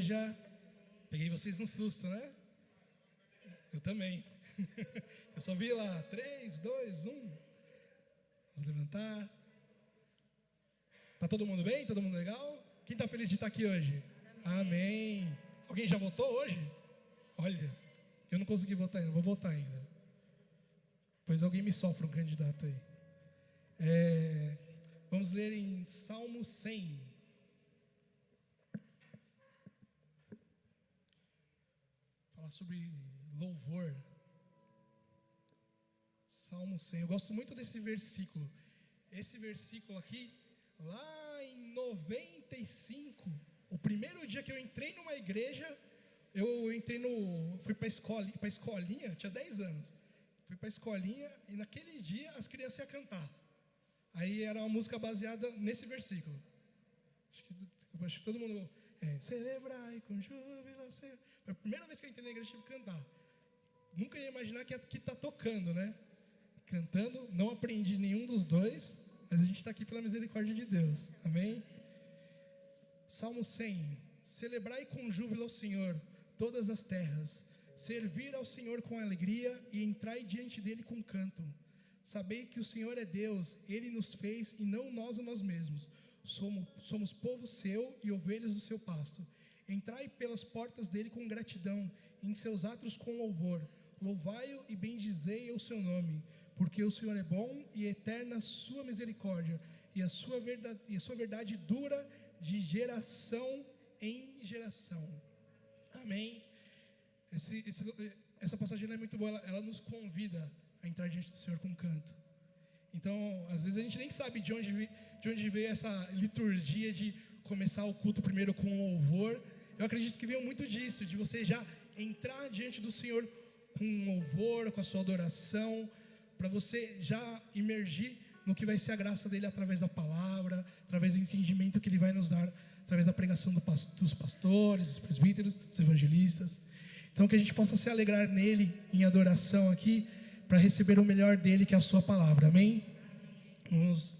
igreja. Peguei vocês num susto, né? Eu também. Eu só vi lá, 3, 2, 1. Vamos levantar. Tá todo mundo bem? Todo mundo legal? Quem está feliz de estar aqui hoje? Amém. Alguém já votou hoje? Olha, eu não consegui votar ainda, vou votar ainda. Pois alguém me sopra um candidato aí. Vamos ler em Salmo 100. Falar sobre louvor. Salmo 100. Eu gosto muito desse versículo. Esse versículo aqui, lá em 95, o primeiro dia que eu entrei numa igreja, fui para a escolinha, tinha 10 anos. Fui para a escolinha e naquele dia as crianças iam cantar. Aí era uma música baseada nesse versículo. Acho que todo mundo... celebrai com júbilo, Senhor. Foi a primeira vez que eu entrei na igreja, tive que cantar. Nunca ia imaginar que aqui está tocando, né? Cantando, não aprendi nenhum dos dois, mas a gente está aqui pela misericórdia de Deus. Amém? Salmo 100. Celebrai com júbilo ao Senhor todas as terras. Servir ao Senhor com alegria e entrai diante dele com canto. Sabei que o Senhor é Deus, Ele nos fez e não nós a nós mesmos. Somos povo seu e ovelhas do seu pasto. Entrai pelas portas dele com gratidão, em seus átrios com louvor. Louvai-o e bendizei o seu nome, porque o Senhor é bom e eterna a sua misericórdia, e a sua verdade dura de geração em geração. Amém. Essa passagem é muito boa, ela nos convida a entrar diante do Senhor com canto. Então, às vezes a gente nem sabe de onde veio essa liturgia de começar o culto primeiro com louvor. Eu acredito que veio muito disso, de você já entrar diante do Senhor com louvor, com a sua adoração, para você já imergir no que vai ser a graça dele através da palavra, através do entendimento que ele vai nos dar, através da pregação dos pastores, dos presbíteros, dos evangelistas. Então, que a gente possa se alegrar nele, em adoração aqui, para receber o melhor dele, que é a sua palavra. Amém? Vamos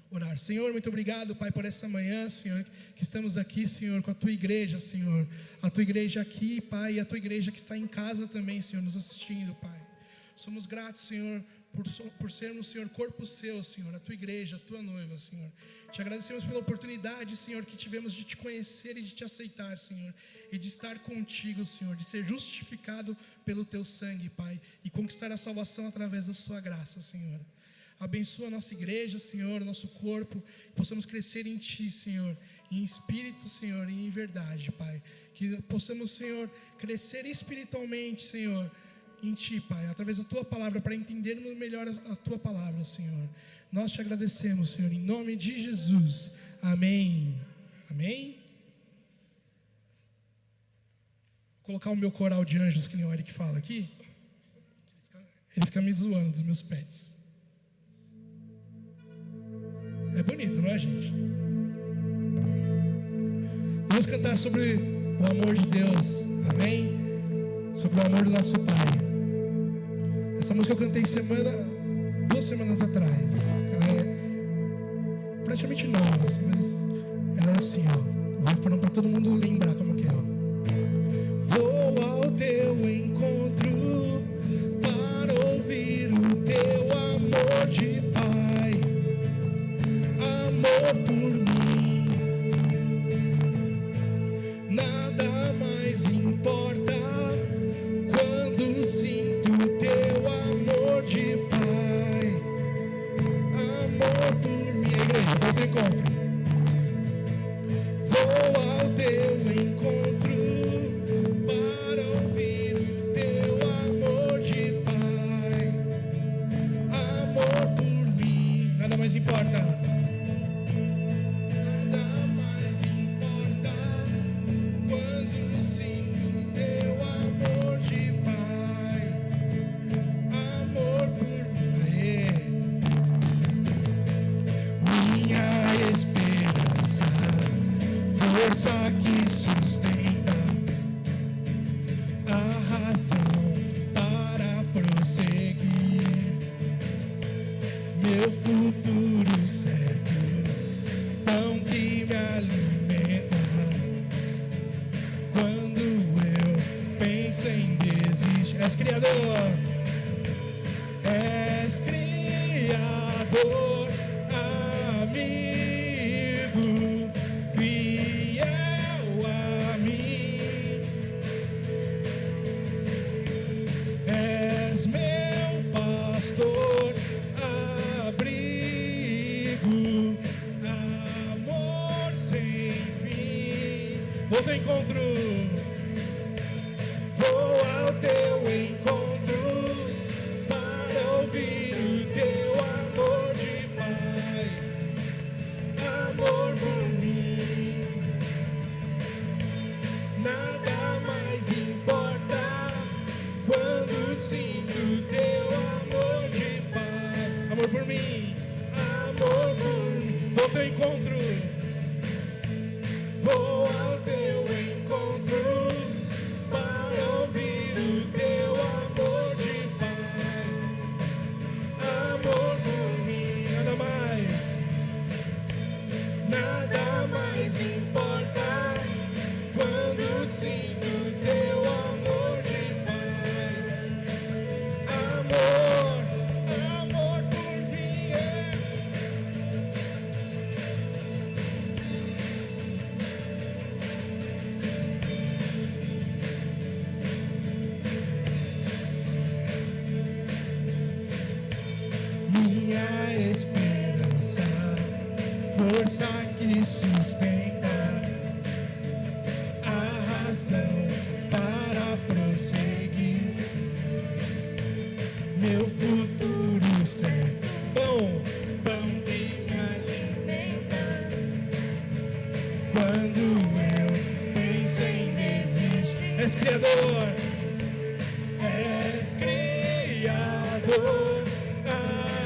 orar. Senhor, muito obrigado, Pai, por essa manhã, Senhor, que estamos aqui, Senhor, com a tua igreja, Senhor. A tua igreja aqui, Pai, e a tua igreja que está em casa também, Senhor, nos assistindo, Pai. Somos gratos, Senhor, por sermos, Senhor, corpo seu, Senhor, a tua igreja, a tua noiva, Senhor. Te agradecemos pela oportunidade, Senhor, que tivemos de te conhecer e de te aceitar, Senhor, e de estar contigo, Senhor, de ser justificado pelo teu sangue, Pai, e conquistar a salvação através da sua graça, Senhor. Abençoa a nossa igreja, Senhor, o nosso corpo, que possamos crescer em Ti, Senhor, em espírito, Senhor, e em verdade, Pai. Que possamos, Senhor, crescer espiritualmente, Senhor, em Ti, Pai, através da Tua palavra, para entendermos melhor a Tua palavra, Senhor. Nós te agradecemos, Senhor, em nome de Jesus. Amém. Amém. Vou colocar o meu coral de anjos, que nem o Eric fala aqui. Ele fica me zoando dos meus pets. É bonito, não é, gente? Vamos cantar sobre o amor de Deus. Amém? Sobre o amor do nosso Pai. Essa música eu cantei 2 semanas atrás. Ela é praticamente nova, assim, mas ela é assim, ó. Vou falando para todo mundo lembrar como que é, ó. Vou ao teu encontro para ouvir o teu amor de Pai. Amor por mim, nada mais importa quando sinto teu amor de Pai. Amor por mim, igreja, vou te encontro. Vou ao teu encontro para ouvir o teu amor de Pai. Amor por mim, nada mais importa. Força que sustenta a razão para prosseguir, meu futuro certo, pão que me alimenta fiel a mim. És meu pastor, abrigo, amor sem fim. Vou ao teu encontro, vou ao teu encontro para ouvir o teu amor de Pai, amor por mim. Nada mais importa quando sinto teu amor de Pai, amor por mim, amor por mim. Vou ao teu encontro, vou ao teu encontro para ouvir o teu amor de Pai, amor por mim. Nada mais importa quando sinto teu amor de Pai, amor, amor por mim. Minha esperança, força que sustenta, a razão para prosseguir, meu futuro certo, pão que me alimenta, quando eu penso em desistir. És Criador,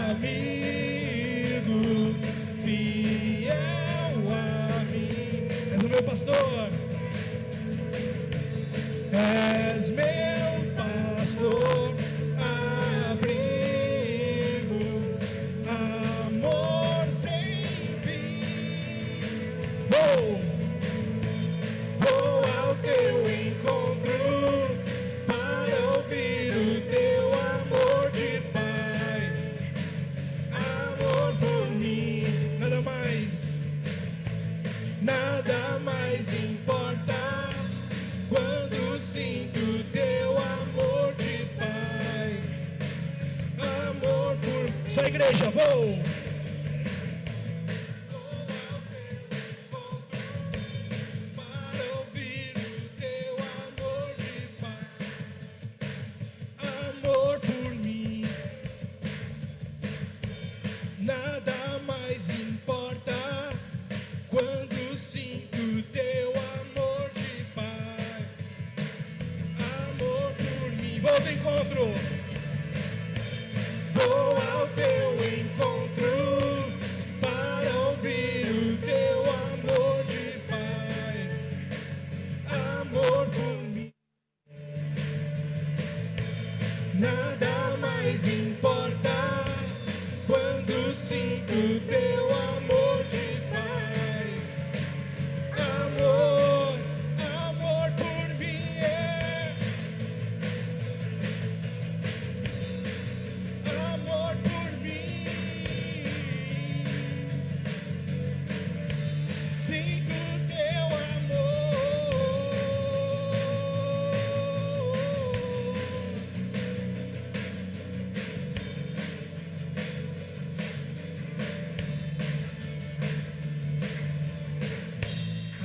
amigo, fiel a mim. És o meu pastor, és meu pastor, abrigo, amor sem fim. Vou ao teu encontro para ouvir o teu amor de Pai, amor por mim. Nada mais importa quando sinto teu amor de Pai, amor por mim. Só a igreja, vou ao teu encontro para ouvir o teu amor de Pai, amor por mim. Nada mais importa quando sinto teu amor de Pai, amor por mim. Vou ao teu encontro, vou ao teu encontro para ouvir o teu amor de Pai, amor por mim. Nada mais importa quando sinto teu amor de Pai, amor, amor por mim. Amor por mim. Sinto teu amor.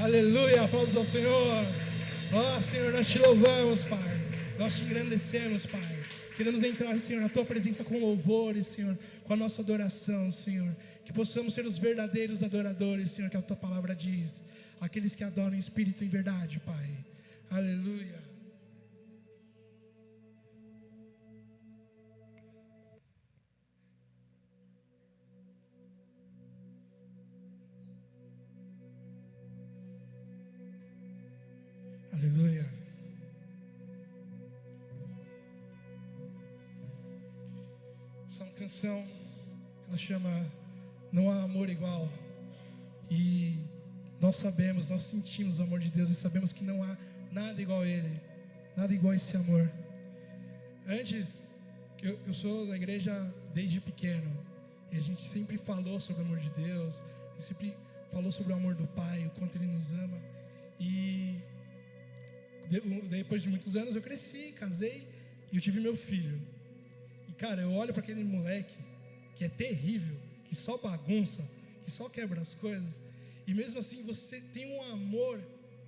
Aleluia, aplausos ao Senhor. Ó Senhor, nós te louvamos, Pai. Nós te engrandecemos, Pai. Queremos entrar, Senhor, na Tua presença com louvores, Senhor, com a nossa adoração, Senhor. Que possamos ser os verdadeiros adoradores, Senhor, que a Tua palavra diz. Aqueles que adoram em espírito e em verdade, Pai. Aleluia. Aleluia. Essa canção, ela chama Não Há Amor Igual. E nós sabemos, nós sentimos o amor de Deus e sabemos que não há nada igual a Ele, nada igual a esse amor. Antes, eu sou da igreja desde pequeno, e a gente sempre falou sobre o amor de Deus, sempre falou sobre o amor do Pai, o quanto Ele nos ama. E depois de muitos anos eu cresci, casei e eu tive meu filho. E cara, eu olho para aquele moleque que é terrível, que só bagunça, que só quebra as coisas. E mesmo assim você tem um amor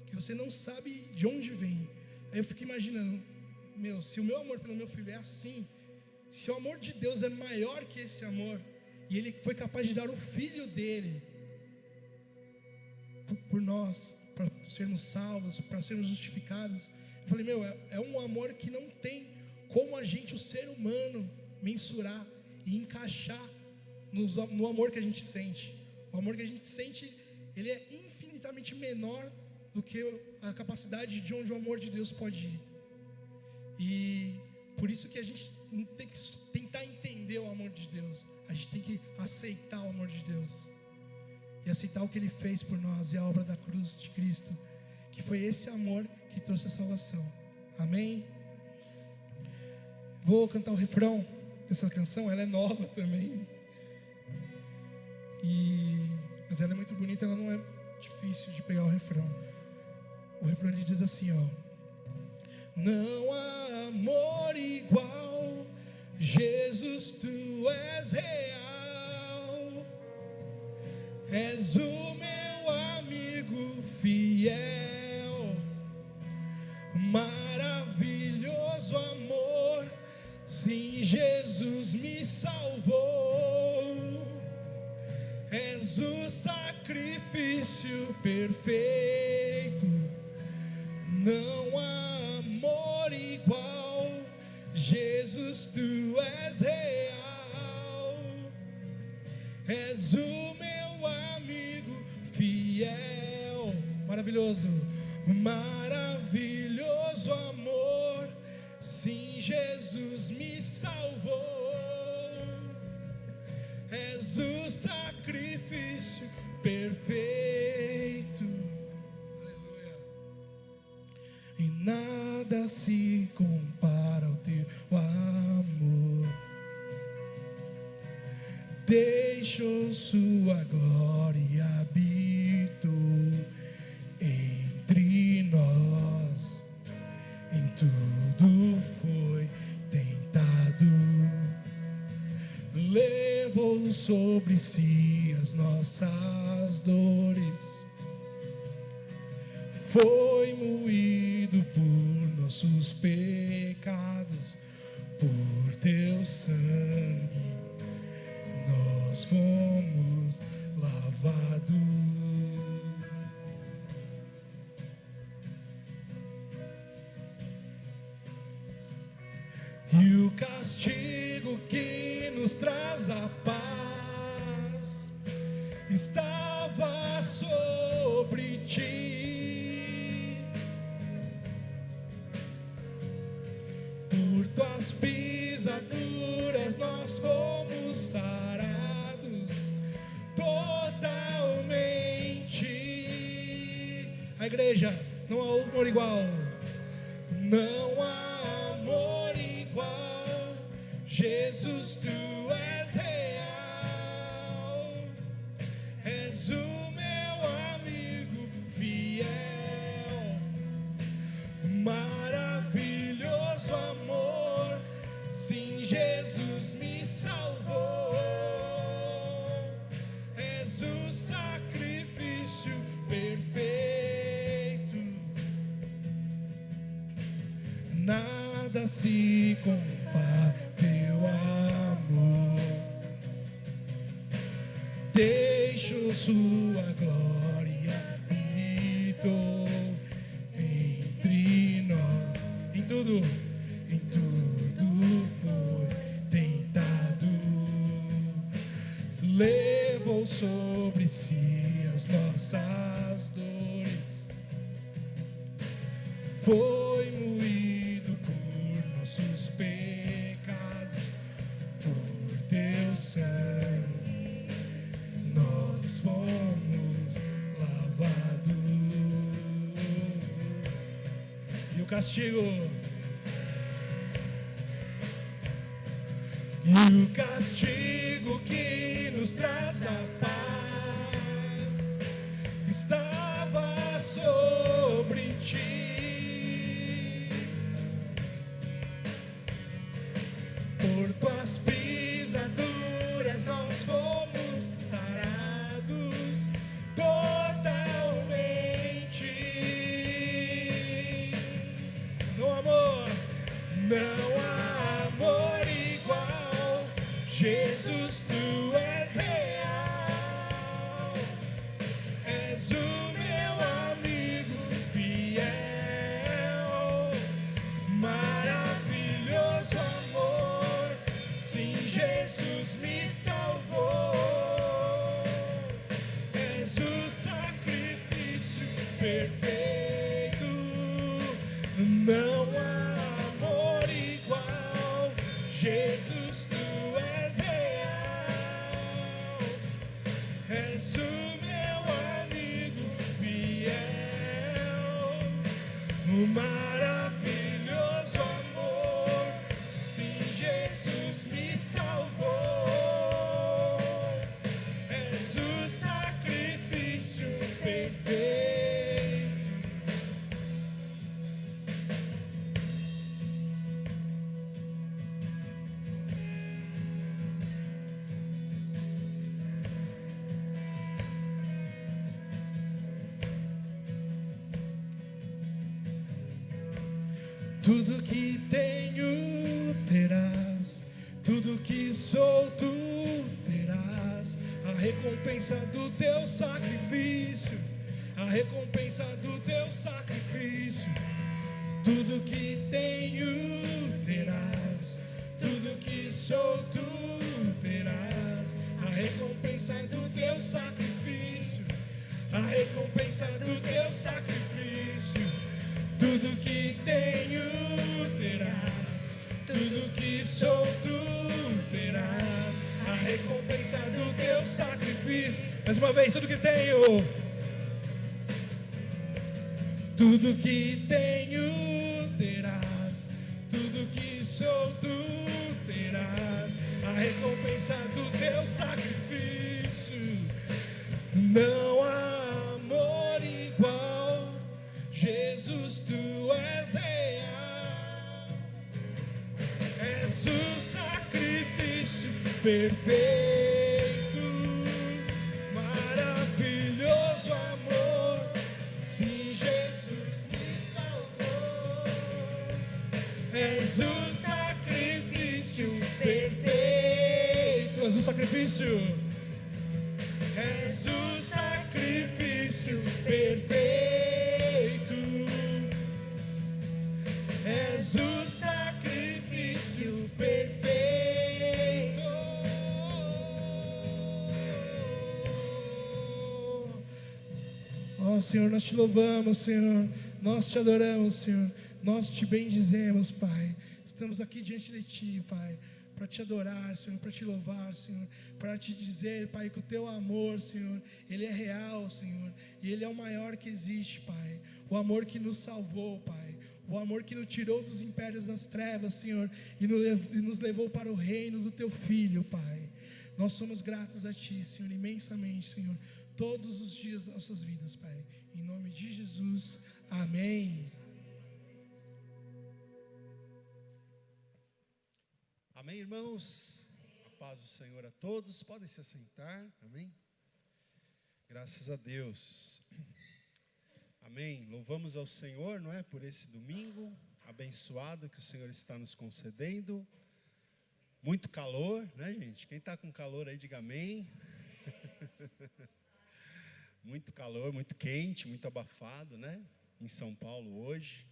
que você não sabe de onde vem. Aí eu fico imaginando, se o meu amor pelo meu filho é assim, se o amor de Deus é maior que esse amor, e Ele foi capaz de dar o filho dele por nós, para sermos salvos, para sermos justificados. Eu falei, é um amor que não tem como a gente, o ser humano, mensurar e encaixar no amor que a gente sente. O amor que a gente sente, ele é infinitamente menor do que a capacidade de onde o amor de Deus pode ir. E por isso que a gente não tem que tentar entender o amor de Deus. A gente tem que aceitar o amor de Deus. E aceitar o que Ele fez por nós e a obra da cruz de Cristo. Que foi esse amor que trouxe a salvação. Amém? Vou cantar o refrão dessa canção. Ela é nova também. Mas ela é muito bonita. Ela não é difícil de pegar o refrão. O refrão ele diz assim, ó: não há amor igual, Jesus, tu és real, és o meu amigo fiel, maravilhoso amor, sim, Jesus me salvou, és o sacrifício perfeito, não há amor igual, Jesus, tu és real, és o meu amigo fiel, maravilhoso, maravilhoso amor, sim, Jesus me salvou, és o sacrifício perfeito. E nada se compara ao teu amor. Deixou sua glória e habitou entre nós. Em tudo foi tentado, levou sobre si as nossas dores. Foi moído por nossos pecados, por teu sangue nós fomos lavados. E o castigo que nos traz a paz estava sobre ti. Por tuas pisaduras nós fomos sarados totalmente. A igreja, não há amor igual, não há amor igual, Jesus, tu és real, és o meu amigo fiel, maravilhoso amor, sim, Jesus me salvou, és o sacrifício perfeito, nada se compara teu amor, deixou sua glória, habitou entre nós. Em tudo foi tentado, levou sobre si as nossas dores, foi moído por nossos pecados, por teu sangue nós fomos lavados. E o castigo, que nos traz a paz perfeito, não há amor igual. Jesus, tu és real, és o meu amigo fiel, o maravilhoso amor. Sim, Jesus me salvou, és o sacrifício perfeito. Tudo que tenho terás, tudo que sou tu terás, a recompensa do teu sacrifício, a recompensa do teu sacrifício. Tudo que tenho terás, tudo que sou tu terás, a recompensa do teu sacrifício, a recompensa do teu sacrifício. Tudo que tenho terás, tudo que sou tu terás, a recompensa do teu sacrifício. Mais uma vez, tudo que tenho, tudo que tenho terás, tudo que sou tu terás, a recompensa do teu sacrifício. Não há amor igual, Jesus, tu és real, és o sacrifício perfeito, maravilhoso amor. Sim, Jesus me salvou, és o sacrifício perfeito, és o sacrifício, és o sacrifício perfeito. És o sacrifício perfeito. Ó Senhor, nós te louvamos, Senhor. Nós te adoramos, Senhor. Nós te bendizemos, Pai. Estamos aqui diante de Ti, Pai, para te adorar, Senhor, para te louvar, Senhor, para te dizer, Pai, que o Teu amor, Senhor, Ele é real, Senhor, e Ele é o maior que existe, Pai. O amor que nos salvou, Pai. O amor que nos tirou dos impérios das trevas, Senhor, e nos levou para o reino do Teu Filho, Pai. Nós somos gratos a Ti, Senhor, imensamente, Senhor, todos os dias das nossas vidas, Pai. Em nome de Jesus, amém. Amém, irmãos? A paz do Senhor a todos. Podem se assentar, amém? Graças a Deus. Amém. Louvamos ao Senhor, não é? Por esse domingo abençoado que o Senhor está nos concedendo. Muito calor, né, gente? Quem está com calor aí, diga amém. Muito calor, muito quente, muito abafado, né? Em São Paulo hoje.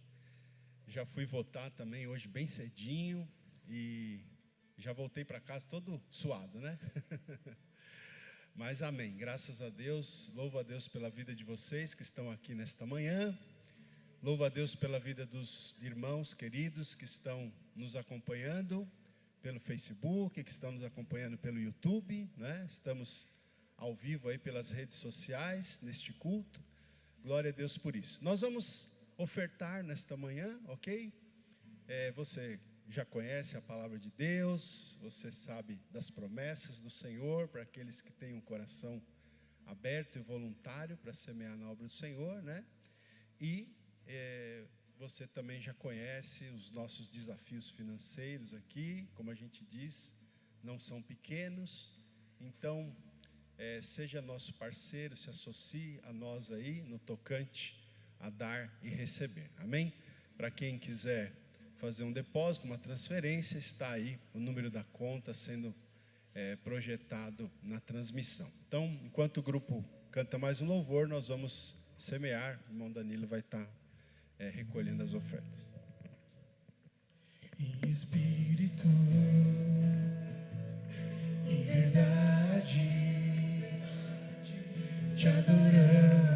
Já fui votar também hoje bem cedinho e já voltei para casa todo suado, né? Mas amém, graças a Deus, louvo a Deus pela vida de vocês que estão aqui nesta manhã, louvo a Deus pela vida dos irmãos queridos que estão nos acompanhando pelo Facebook, que estão nos acompanhando pelo YouTube, né? Estamos ao vivo aí pelas redes sociais, neste culto, glória a Deus por isso. Nós vamos ofertar nesta manhã, ok? Você já conhece a palavra de Deus, você sabe das promessas do Senhor para aqueles que têm um coração aberto e voluntário para semear na obra do Senhor, né? E você também já conhece os nossos desafios financeiros aqui, como a gente diz, não são pequenos, então seja nosso parceiro, se associe a nós aí no tocante a dar e receber, amém? Para quem quiser fazer um depósito, uma transferência, está aí o número da conta sendo projetado na transmissão. Então, enquanto o grupo canta mais um louvor, nós vamos semear, o irmão Danilo vai estar recolhendo as ofertas. Em espírito, em verdade, te adoramos,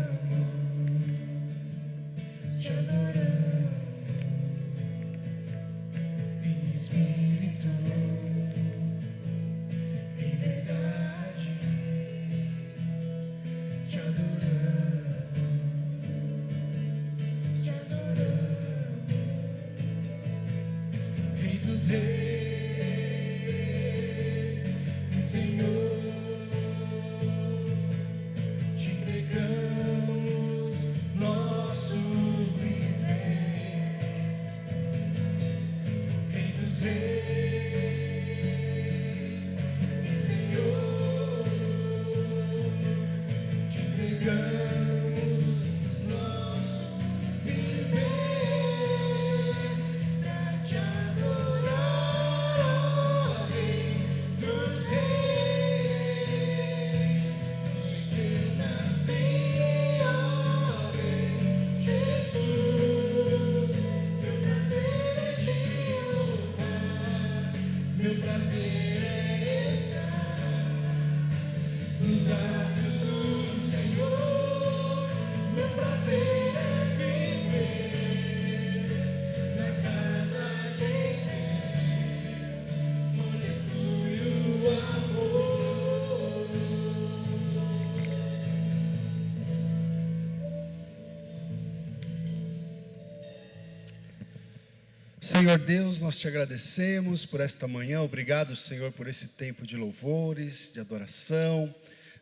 Senhor Deus, nós te agradecemos por esta manhã. Obrigado, Senhor, por esse tempo de louvores, de adoração,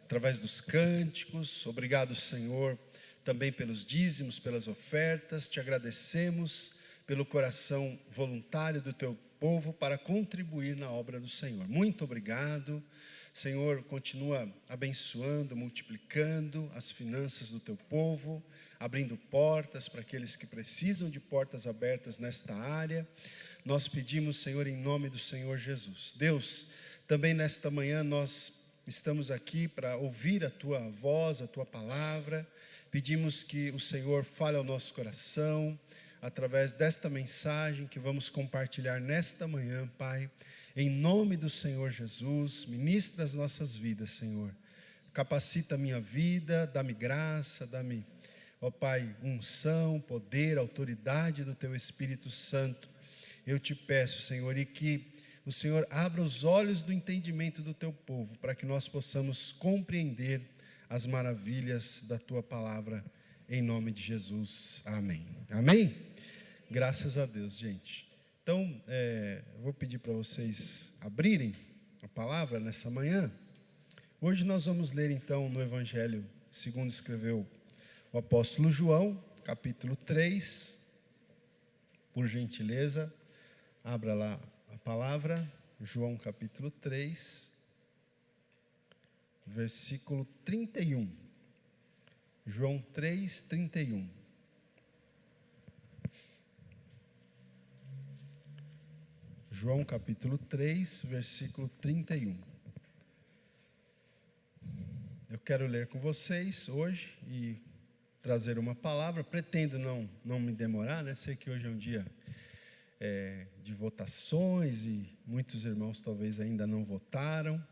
através dos cânticos. Obrigado, Senhor, também pelos dízimos, pelas ofertas. Te agradecemos pelo coração voluntário do teu povo para contribuir na obra do Senhor. Muito obrigado. Senhor, continua abençoando, multiplicando as finanças do teu povo, abrindo portas para aqueles que precisam de portas abertas nesta área. Nós pedimos, Senhor, em nome do Senhor Jesus. Deus, também nesta manhã nós estamos aqui para ouvir a tua voz, a tua palavra. Pedimos que o Senhor fale ao nosso coração, através desta mensagem que vamos compartilhar nesta manhã, Pai. Em nome do Senhor Jesus, ministra as nossas vidas, Senhor. Capacita a minha vida, dá-me graça, dá-me, ó Pai, unção, poder, autoridade do Teu Espírito Santo. Eu te peço, Senhor, e que o Senhor abra os olhos do entendimento do Teu povo, para que nós possamos compreender as maravilhas da Tua palavra, em nome de Jesus. Amém. Amém? Graças a Deus, gente. Então, eu vou pedir para vocês abrirem a palavra nessa manhã. Hoje nós vamos ler então no Evangelho segundo escreveu o apóstolo João, capítulo 3. Por gentileza, abra lá a palavra, João capítulo 3, versículo 31. João 3, 31. João capítulo 3, versículo 31. Eu quero ler com vocês hoje e trazer uma palavra. Pretendo não me demorar, né? Sei que hoje é um dia de votações e muitos irmãos talvez ainda não votaram.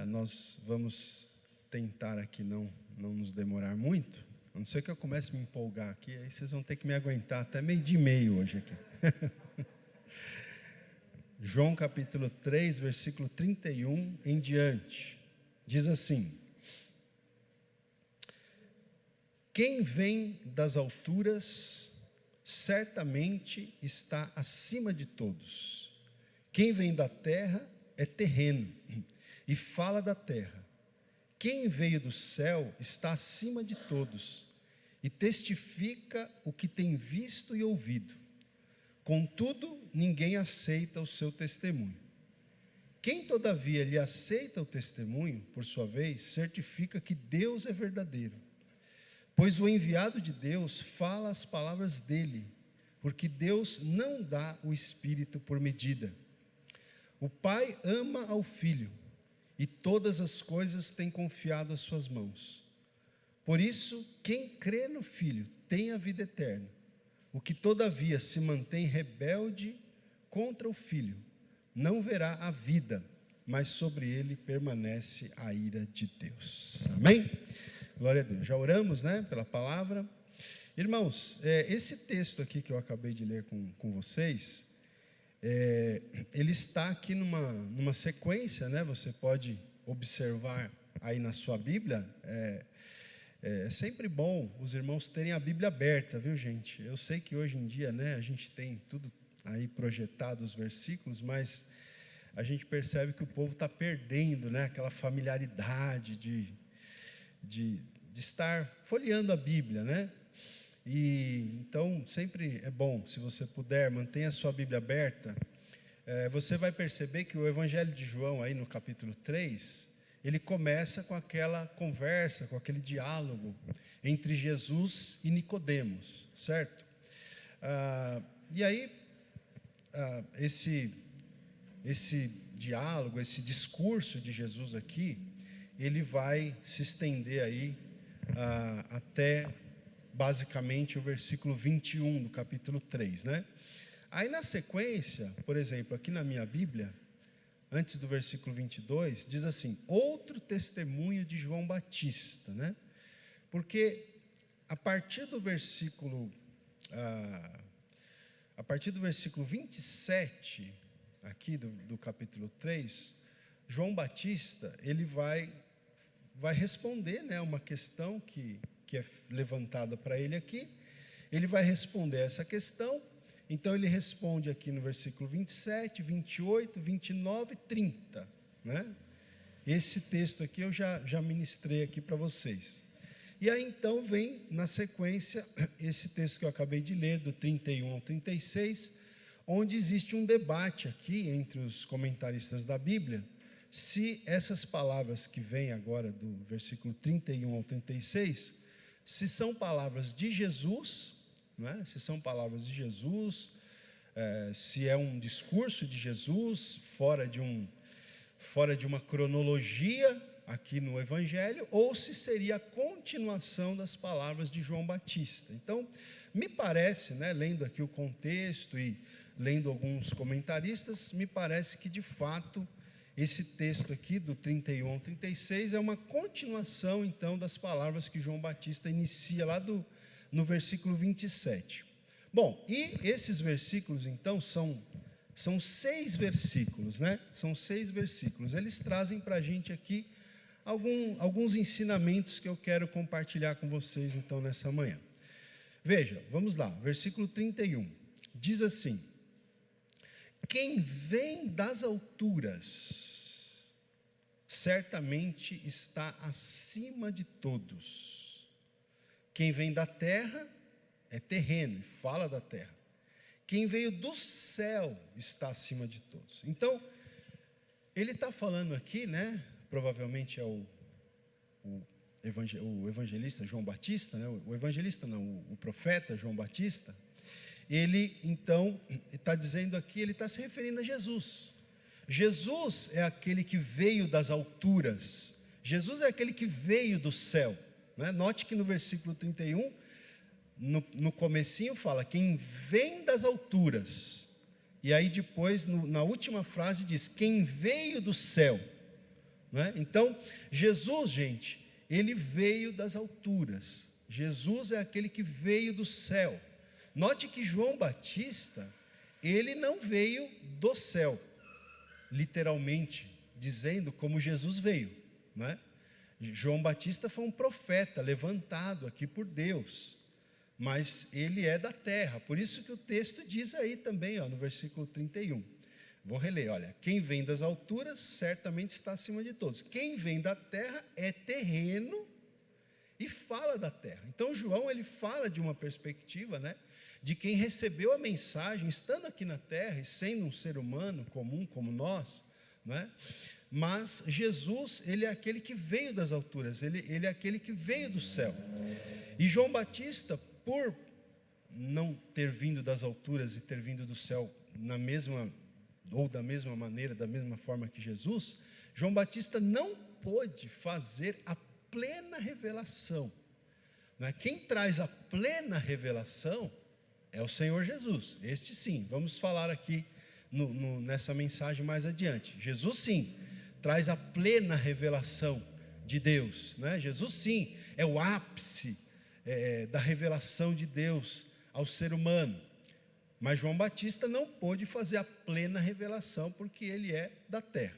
Nós vamos tentar aqui não nos demorar muito, a não ser que eu comece a me empolgar aqui, aí vocês vão ter que me aguentar até 12:30 hoje aqui. João capítulo 3, versículo 31 em diante, diz assim: quem vem das alturas, certamente está acima de todos. Quem vem da terra é terreno, e fala da terra. Quem veio do céu está acima de todos, e testifica o que tem visto e ouvido. Contudo, ninguém aceita o seu testemunho. Quem, todavia, lhe aceita o testemunho, por sua vez, certifica que Deus é verdadeiro. Pois o enviado de Deus fala as palavras dele, porque Deus não dá o Espírito por medida. O Pai ama ao Filho, e todas as coisas tem confiado às suas mãos. Por isso, quem crê no Filho tem a vida eterna. O que todavia se mantém rebelde contra o Filho, não verá a vida, mas sobre ele permanece a ira de Deus. Amém? Glória a Deus. Já oramos, né, pela palavra. Irmãos, esse texto aqui que eu acabei de ler com vocês, ele está aqui numa sequência, né? Você pode observar aí na sua Bíblia. É sempre bom os irmãos terem a Bíblia aberta, viu, gente? Eu sei que hoje em dia, né, a gente tem tudo aí projetado, os versículos, mas a gente percebe que o povo está perdendo, né, aquela familiaridade de estar folheando a Bíblia, né? E então sempre é bom, se você puder, mantenha a sua Bíblia aberta. Você vai perceber que o Evangelho de João, aí no capítulo 3, ele começa com aquela conversa, com aquele diálogo entre Jesus e Nicodemos, certo? E aí, esse diálogo, esse discurso de Jesus aqui, ele vai se estender aí até basicamente o versículo 21 do capítulo 3, né? Aí na sequência, por exemplo, aqui na minha Bíblia, antes do versículo 22, diz assim: outro testemunho de João Batista, né? Porque a partir do versículo 27, aqui do capítulo 3, João Batista, ele vai responder, né, uma questão que é levantada para ele aqui. Ele vai responder essa questão, Então ele responde aqui no versículo 27, 28, 29 e 30, né? Esse texto aqui eu já ministrei aqui para vocês. E aí então vem na sequência esse texto que eu acabei de ler, do 31 ao 36, onde existe um debate aqui entre os comentaristas da Bíblia, se essas palavras que vêm agora do versículo 31 ao 36, se são palavras de Jesus, né? Se são palavras de Jesus, se é um discurso de Jesus, fora de uma cronologia aqui no Evangelho, ou se seria a continuação das palavras de João Batista. Então, me parece, né, lendo aqui o contexto e lendo alguns comentaristas, me parece que de fato esse texto aqui do 31 ao 36 é uma continuação então das palavras que João Batista inicia lá no versículo 27. Bom, e esses versículos então são 6 versículos, né? São 6 versículos. Eles trazem para a gente aqui alguns ensinamentos que eu quero compartilhar com vocês então nessa manhã. Veja, vamos lá, versículo 31, diz assim: quem vem das alturas, certamente está acima de todos. Quem vem da terra é terreno, e fala da terra. Quem veio do céu está acima de todos. Então, ele está falando aqui, né? Provavelmente é o evangelista João Batista, né? O evangelista não, o profeta João Batista. Ele, então, está dizendo aqui, ele está se referindo a Jesus. Jesus é aquele que veio das alturas. Jesus é aquele que veio do céu, né? Note que no versículo 31, no comecinho fala, quem vem das alturas. E aí depois, na última frase diz, quem veio do céu, né? Então, Jesus, gente, ele veio das alturas. Jesus é aquele que veio do céu. Note que João Batista, ele não veio do céu, literalmente, dizendo como Jesus veio, né? João Batista foi um profeta levantado aqui por Deus, mas ele é da terra, por isso que o texto diz aí também, no versículo 31, vou reler, olha, quem vem das alturas certamente está acima de todos, quem vem da terra é terreno e fala da terra. Então João, ele fala de uma perspectiva, né, de quem recebeu a mensagem, estando aqui na terra, e sendo um ser humano comum como nós, né, mas Jesus, ele é aquele que veio das alturas, ele é aquele que veio do céu, e João Batista, por não ter vindo das alturas e ter vindo do céu da mesma maneira, da mesma forma que Jesus, João Batista não pôde fazer a plena revelação, né? Quem traz a plena revelação é o Senhor Jesus, este sim, vamos falar aqui nessa mensagem mais adiante. Jesus sim, traz a plena revelação de Deus, né? Jesus sim, é o ápice da revelação de Deus ao ser humano, mas João Batista não pôde fazer a plena revelação, porque ele é da terra,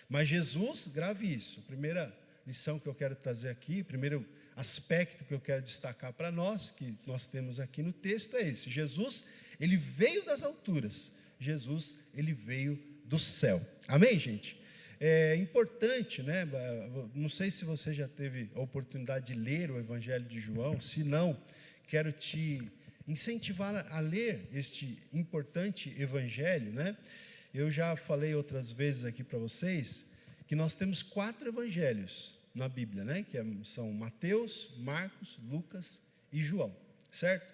mas Jesus, grave isso, a primeira lição que eu quero trazer aqui, o primeiro aspecto que eu quero destacar para nós, que nós temos aqui no texto é esse: Jesus, ele veio das alturas, Jesus, ele veio do céu, amém, gente? É importante, né? Não sei se você já teve a oportunidade de ler o Evangelho de João, se não, quero te incentivar a ler este importante Evangelho, né? Eu já falei outras vezes aqui para vocês, que nós temos 4 Evangelhos na Bíblia, né? Que são Mateus, Marcos, Lucas e João, certo?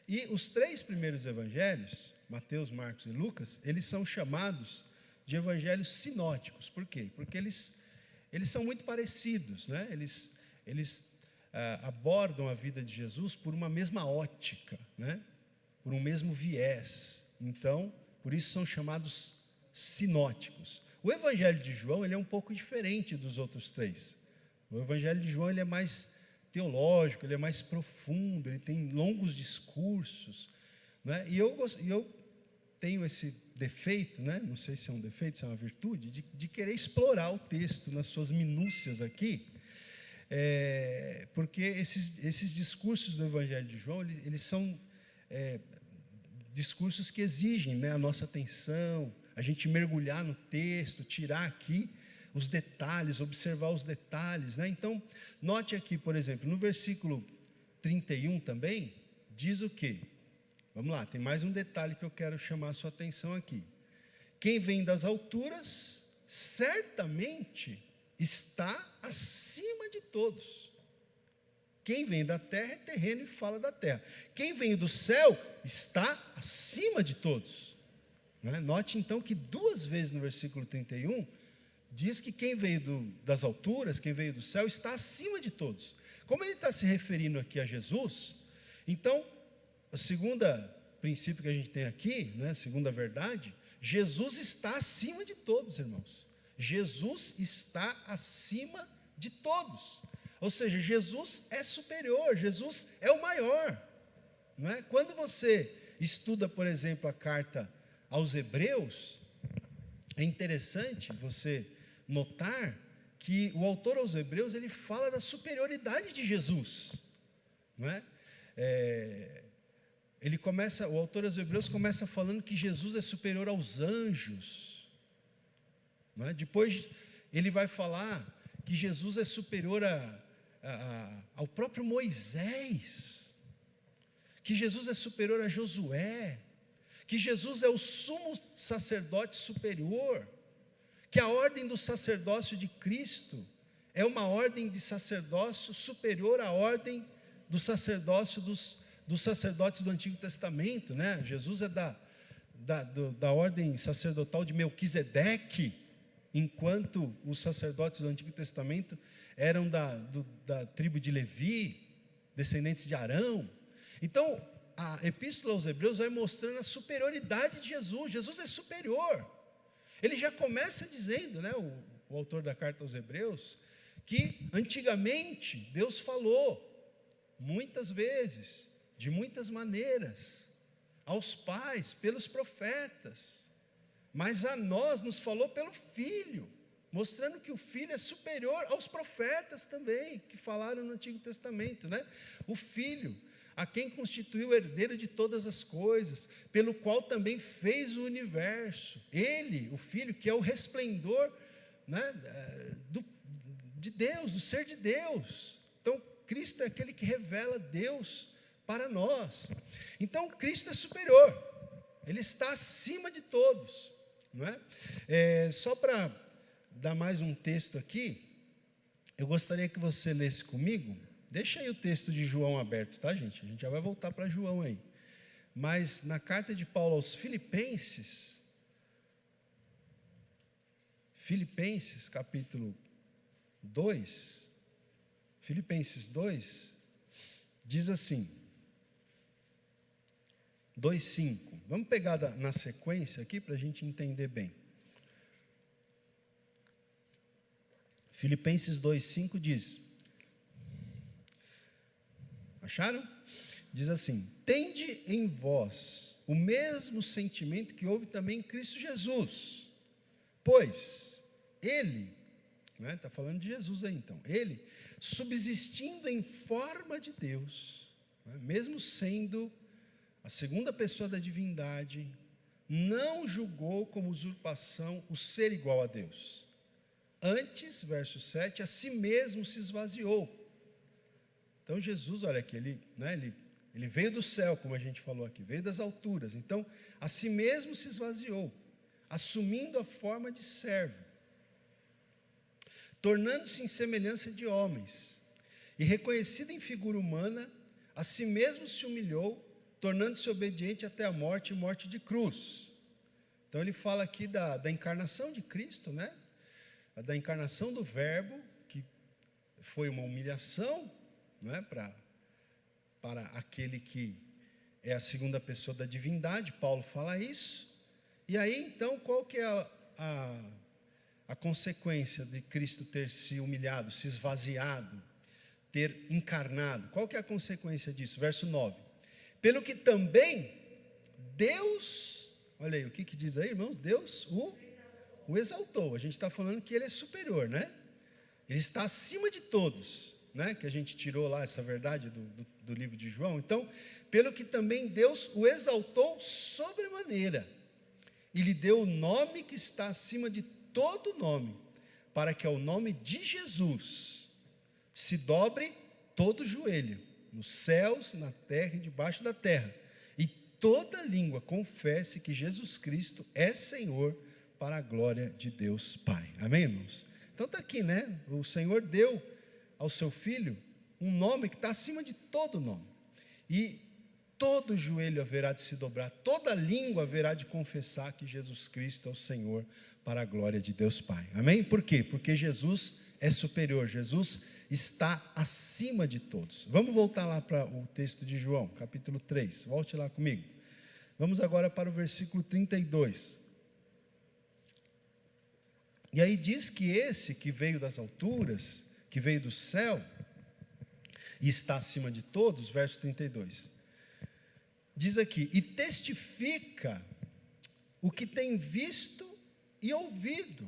E os 3 primeiros Evangelhos, Mateus, Marcos e Lucas, eles são chamados de evangelhos sinóticos. Por quê? Porque eles são muito parecidos, né? Eles abordam a vida de Jesus por uma mesma ótica, né? Por um mesmo viés. Então, por isso são chamados sinóticos. O Evangelho de João, ele é um pouco diferente dos outros 3. O Evangelho de João, ele é mais teológico, ele é mais profundo, ele tem longos discursos, né? E eu tenho esse defeito, né? Não sei se é um defeito, se é uma virtude, de querer explorar o texto nas suas minúcias aqui, porque esses discursos do Evangelho de João, eles são discursos que exigem, né, a nossa atenção, a gente mergulhar no texto, tirar aqui os detalhes, observar os detalhes, né? Então, note aqui, por exemplo, no versículo 31 também, diz o quê? Vamos lá, tem mais um detalhe que eu quero chamar a sua atenção aqui. Quem vem das alturas, certamente está acima de todos. Quem vem da terra é terreno e fala da terra. Quem vem do céu está acima de todos. Né? Note então que 2 vezes no versículo 31, diz que quem veio das alturas, quem veio do céu, está acima de todos. Como ele está se referindo aqui a Jesus, então, o segundo princípio que a gente tem aqui, né, segunda verdade, Jesus está acima de todos, irmãos. Jesus está acima de todos. Ou seja, Jesus é superior, Jesus é o maior. Não é? Quando você estuda, por exemplo, a carta aos Hebreus, é interessante você notar que o autor aos Hebreus, ele fala da superioridade de Jesus. Não é? O autor aos Hebreus começa falando que Jesus é superior aos anjos. Não é? Depois ele vai falar que Jesus é superior ao próprio Moisés, que Jesus é superior a Josué, que Jesus é o sumo sacerdote superior, que a ordem do sacerdócio de Cristo é uma ordem de sacerdócio superior à ordem do sacerdócio dos sacerdotes do Antigo Testamento, né? Jesus é da ordem sacerdotal de Melquisedeque, enquanto os sacerdotes do Antigo Testamento eram da tribo de Levi, descendentes de Arão. Então, a Epístola aos Hebreus vai mostrando a superioridade de Jesus. Jesus é superior. Ele já começa dizendo, né, o autor da carta aos Hebreus, que antigamente Deus falou muitas vezes, de muitas maneiras, aos pais, pelos profetas, mas a nós nos falou pelo Filho, mostrando que o Filho é superior aos profetas também, que falaram no Antigo Testamento, né? O Filho, a quem constituiu o herdeiro de todas as coisas, pelo qual também fez o universo. Ele, o Filho, que é o resplendor, né, de Deus, do ser de Deus. Então, Cristo é aquele que revela Deus para nós. Então, Cristo é superior, Ele está acima de todos. Não é? Só para dar mais um texto aqui, eu gostaria que você lesse comigo. Deixa aí o texto de João aberto, tá, gente? A gente já vai voltar para João aí. Mas na carta de Paulo aos Filipenses, capítulo 2, Filipenses 2, diz assim, 2:5. Vamos pegar na sequência aqui para a gente entender bem. Filipenses 2:5 diz, acharam? Diz assim: tende em vós o mesmo sentimento que houve também em Cristo Jesus, pois Ele, está falando de Jesus aí então, Ele, subsistindo em forma de Deus, mesmo sendo a segunda pessoa da divindade, não julgou como usurpação o ser igual a Deus. Antes, verso 7, a si mesmo se esvaziou. Então Jesus, olha aqui, ele veio do céu, como a gente falou aqui, veio das alturas. Então, a si mesmo se esvaziou, assumindo a forma de servo, tornando-se em semelhança de homens, e reconhecido em figura humana, a si mesmo se humilhou, tornando-se obediente até a morte e morte de cruz. Então ele fala aqui da encarnação de Cristo, né? Da encarnação do Verbo, que foi uma humilhação, não é? Para aquele que é a segunda pessoa da divindade. Paulo fala isso. E aí então qual que é a consequência de Cristo ter se humilhado, se esvaziado, ter encarnado? Qual que é a consequência disso? Verso 9. Pelo que também Deus, olha aí, o que diz aí, irmãos? Deus o exaltou. A gente está falando que Ele é superior, né? Ele está acima de todos. né, que a gente tirou lá essa verdade do livro de João. Então, pelo que também Deus o exaltou sobremaneira, e lhe deu o nome que está acima de todo nome, para que ao nome de Jesus se dobre todo joelho, nos céus, na terra e debaixo da terra, e toda língua confesse que Jesus Cristo é Senhor, para a glória de Deus Pai. Amém, irmãos? Então está aqui, né? O Senhor deu ao seu Filho um nome que está acima de todo nome, e todo joelho haverá de se dobrar, toda língua haverá de confessar que Jesus Cristo é o Senhor, para a glória de Deus Pai. Amém? Por quê? Porque Jesus é superior, Jesus está acima de todos. Vamos voltar lá para o texto de João, capítulo 3, volte lá comigo. Vamos agora para o versículo 32. E aí diz que esse que veio das alturas, que veio do céu, e está acima de todos, verso 32, diz aqui, e testifica o que tem visto e ouvido,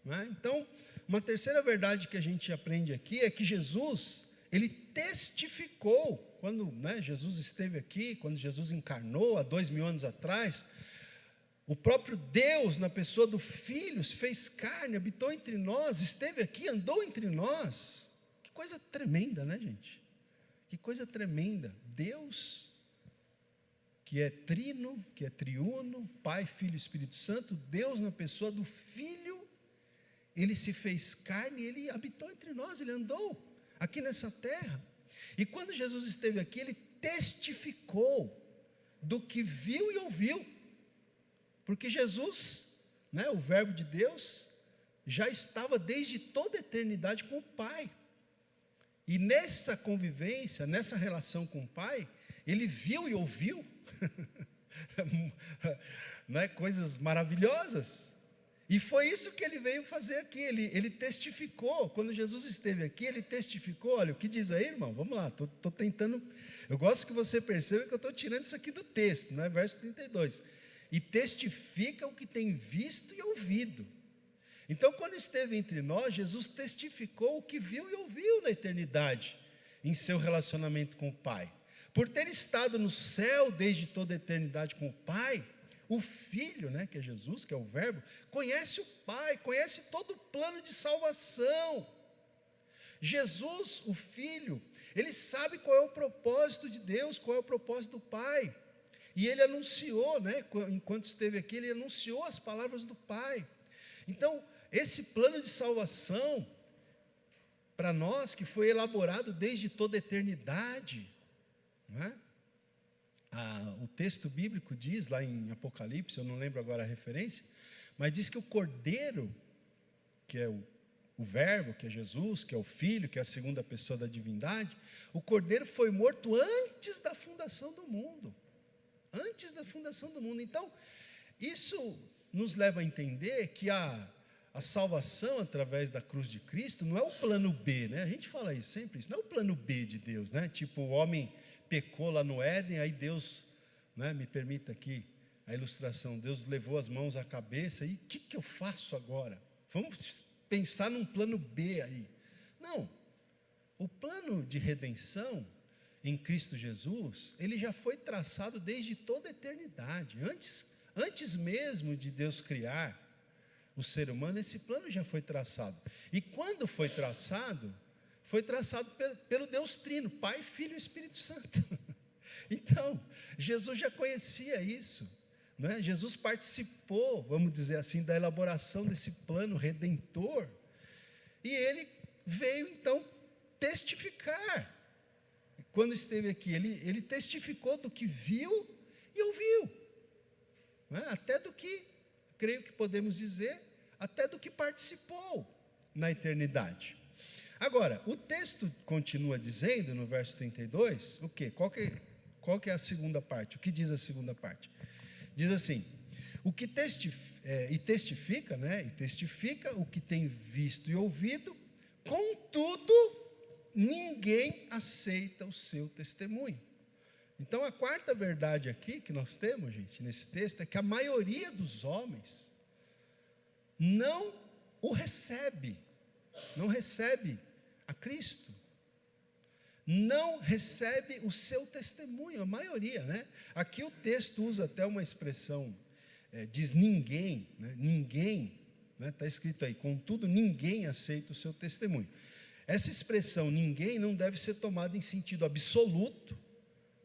né? Então, uma terceira verdade que a gente aprende aqui é que Jesus, ele testificou, quando, né, Jesus esteve aqui, quando Jesus encarnou há 2000 anos atrás, o próprio Deus, na pessoa do Filho, se fez carne, habitou entre nós, esteve aqui, andou entre nós. Que coisa tremenda, né, gente? Que coisa tremenda. Deus, que é trino, que é triuno, Pai, Filho e Espírito Santo, Deus na pessoa do Filho, ele se fez carne, ele habitou entre nós, ele andou aqui nessa terra. E quando Jesus esteve aqui, ele testificou do que viu e ouviu. Porque Jesus, né, o Verbo de Deus, já estava desde toda a eternidade com o Pai. E nessa convivência, nessa relação com o Pai, ele viu e ouviu né, coisas maravilhosas. E foi isso que ele veio fazer aqui. Ele testificou, quando Jesus esteve aqui, ele testificou. Olha, o que diz aí, irmão? Vamos lá, estou tentando. Eu gosto que você perceba que eu estou tirando isso aqui do texto, né, verso 32. E testifica o que tem visto e ouvido. Então, quando esteve entre nós, Jesus testificou o que viu e ouviu na eternidade, em seu relacionamento com o Pai. Por ter estado no céu desde toda a eternidade com o Pai, o Filho, né, que é Jesus, que é o Verbo, conhece o Pai, conhece todo o plano de salvação. Jesus, o Filho, ele sabe qual é o propósito de Deus, qual é o propósito do Pai. E ele anunciou, né, enquanto esteve aqui, ele anunciou as palavras do Pai. Então, esse plano de salvação, para nós, que foi elaborado desde toda a eternidade, né? O texto bíblico diz, lá em Apocalipse, eu não lembro agora a referência, mas diz que o Cordeiro, que é o Verbo, que é Jesus, que é o Filho, que é a segunda pessoa da divindade, o Cordeiro foi morto antes da fundação do mundo. Antes da fundação do mundo. Então, isso nos leva a entender que a salvação através da cruz de Cristo não é o plano B, né? A gente fala isso sempre, isso não é o plano B de Deus, né? Tipo, o homem pecou lá no Éden, aí Deus, né, me permita aqui a ilustração, Deus levou as mãos à cabeça, e o que eu faço agora? Vamos pensar num plano B aí. Não, o plano de redenção em Cristo Jesus, ele já foi traçado desde toda a eternidade, antes mesmo de Deus criar o ser humano, esse plano já foi traçado. E quando foi traçado pelo Deus Trino, Pai, Filho e Espírito Santo. Então, Jesus já conhecia isso, né? Jesus participou, vamos dizer assim, da elaboração desse plano redentor, e ele veio então testificar. Quando esteve aqui, ele testificou do que viu e ouviu, né? Até do que, creio que podemos dizer, até do que participou na eternidade. Agora, o texto continua dizendo, no verso 32, o quê? Qual que é a segunda parte? O que diz a segunda parte? Diz assim, testifica, né? E testifica o que tem visto e ouvido, contudo, ninguém aceita o seu testemunho. Então, a quarta verdade aqui que nós temos, gente, nesse texto, é que a maioria dos homens não recebe a Cristo, não recebe o seu testemunho, a maioria, né? Aqui o texto usa até uma expressão, diz ninguém, né? Ninguém, né? Está escrito aí, contudo ninguém aceita o seu testemunho. Essa expressão ninguém não deve ser tomada em sentido absoluto,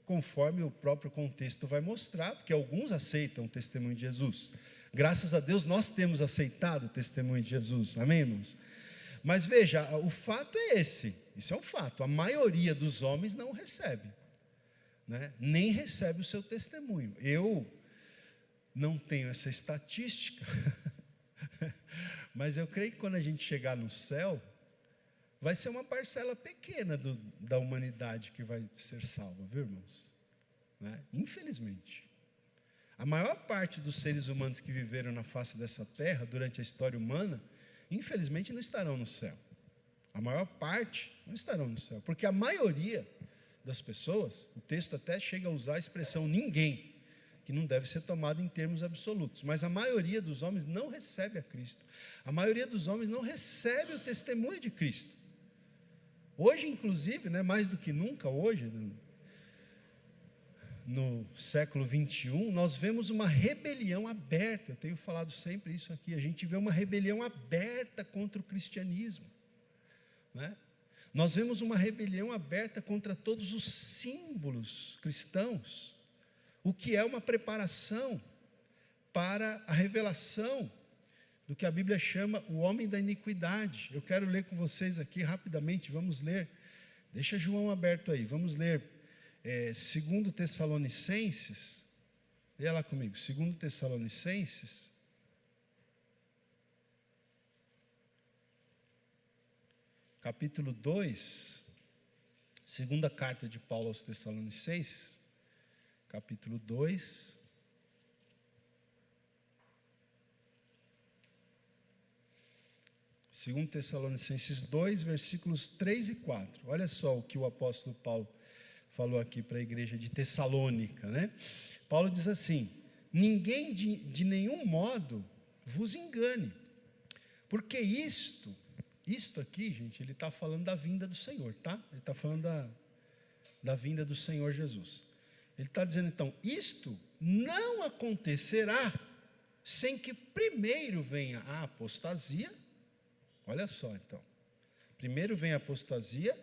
conforme o próprio contexto vai mostrar, porque alguns aceitam o testemunho de Jesus. Graças a Deus nós temos aceitado o testemunho de Jesus, amém, irmãos? Mas veja, o fato é esse, isso é um fato, a maioria dos homens não recebe, né? Nem recebe o seu testemunho. Eu não tenho essa estatística, mas eu creio que quando a gente chegar no céu, vai ser uma parcela pequena da humanidade que vai ser salva, viu, irmãos? Né? Infelizmente. A maior parte dos seres humanos que viveram na face dessa terra durante a história humana, infelizmente não estarão no céu. A maior parte não estarão no céu, porque a maioria das pessoas, o texto até chega a usar a expressão ninguém, que não deve ser tomada em termos absolutos, mas a maioria dos homens não recebe a Cristo. A maioria dos homens não recebe o testemunho de Cristo. Hoje, inclusive, né, mais do que nunca hoje, no século 21, nós vemos uma rebelião aberta. Eu tenho falado sempre isso aqui. A gente vê uma rebelião aberta contra o cristianismo, né? Nós vemos uma rebelião aberta contra todos os símbolos cristãos, o que é uma preparação para a revelação do que a Bíblia chama o homem da iniquidade. Eu quero ler com vocês aqui rapidamente, vamos ler, deixa João aberto aí, vamos ler 2 Tessalonicenses, leia lá comigo, 2 Tessalonicenses, capítulo 2, segunda carta de Paulo aos Tessalonicenses, capítulo 2, Segundo Tessalonicenses 2, versículos 3 e 4. Olha só o que o apóstolo Paulo falou aqui para a igreja de Tessalônica, né? Paulo diz assim: ninguém de nenhum modo vos engane, porque isto aqui, gente, ele está falando da vinda do Senhor, tá? Ele está falando da vinda do Senhor Jesus. Ele está dizendo então, isto não acontecerá sem que primeiro venha a apostasia. Olha só então, primeiro vem a apostasia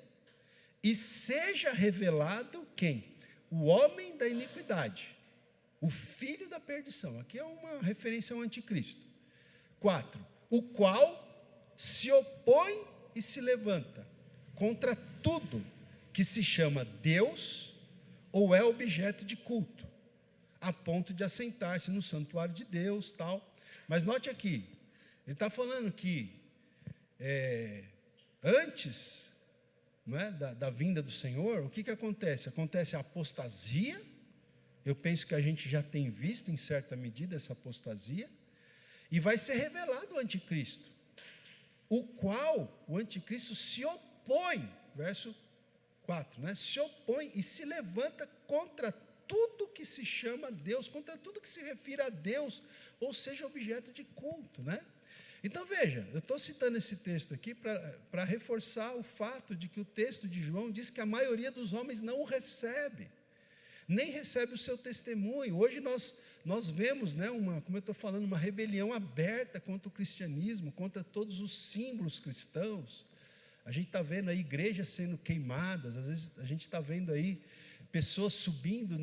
e seja revelado quem? O homem da iniquidade, o filho da perdição. Aqui é uma referência ao anticristo. 4, o qual se opõe e se levanta contra tudo que se chama Deus ou é objeto de culto, a ponto de assentar-se no santuário de Deus, tal. Mas note aqui, ele está falando que antes, não é, da vinda do Senhor, o que acontece? Acontece a apostasia. Eu penso que a gente já tem visto em certa medida essa apostasia, e vai ser revelado o anticristo, o qual o anticristo se opõe, verso 4, né? Se opõe e se levanta contra tudo que se chama Deus, contra tudo que se refere a Deus, ou seja, objeto de culto, né? Então veja, eu estou citando esse texto aqui para reforçar o fato de que o texto de João diz que a maioria dos homens não o recebe, nem recebe o seu testemunho. Hoje nós vemos, né, como eu estou falando, uma rebelião aberta contra o cristianismo, contra todos os símbolos cristãos. A gente está vendo aí igrejas sendo queimadas, às vezes a gente está vendo aí pessoas subindo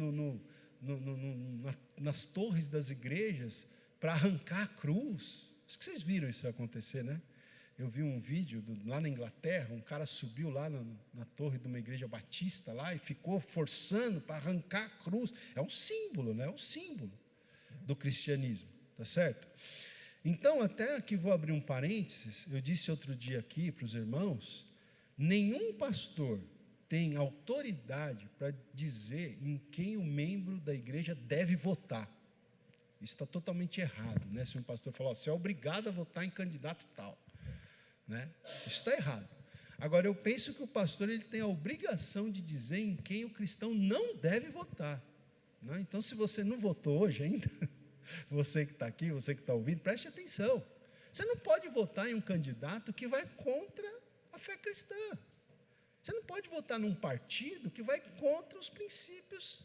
nas torres das igrejas para arrancar a cruz. Acho que vocês viram isso acontecer, né? Eu vi um vídeo lá na Inglaterra, um cara subiu lá na torre de uma igreja batista lá e ficou forçando para arrancar a cruz. É um símbolo, né? É um símbolo do cristianismo, tá certo? Então, até aqui vou abrir um parênteses, eu disse outro dia aqui para os irmãos, nenhum pastor tem autoridade para dizer em quem o membro da igreja deve votar. Isso está totalmente errado, né? Se um pastor falar, você é obrigado a votar em candidato tal, né? Isso está errado. Agora, eu penso que o pastor ele tem a obrigação de dizer em quem o cristão não deve votar, né? Então, se você não votou hoje ainda, você que está aqui, você que está ouvindo, preste atenção. Você não pode votar em um candidato que vai contra a fé cristã. Você não pode votar num partido que vai contra os princípios,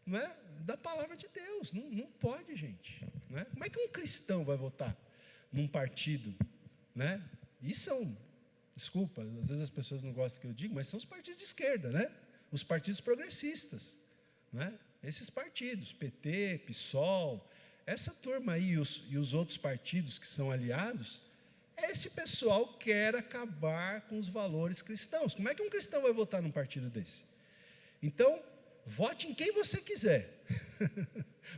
não é, da palavra de Deus. Não pode, gente. Não é? Como é que um cristão vai votar num partido? Né? E são, desculpa, às vezes as pessoas não gostam que eu digo, mas são os partidos de esquerda, né? Os partidos progressistas. Né? Esses partidos, PT, PSOL, essa turma aí e os outros partidos que são aliados, esse pessoal quer acabar com os valores cristãos. Como é que um cristão vai votar num partido desse? Então, vote em quem você quiser,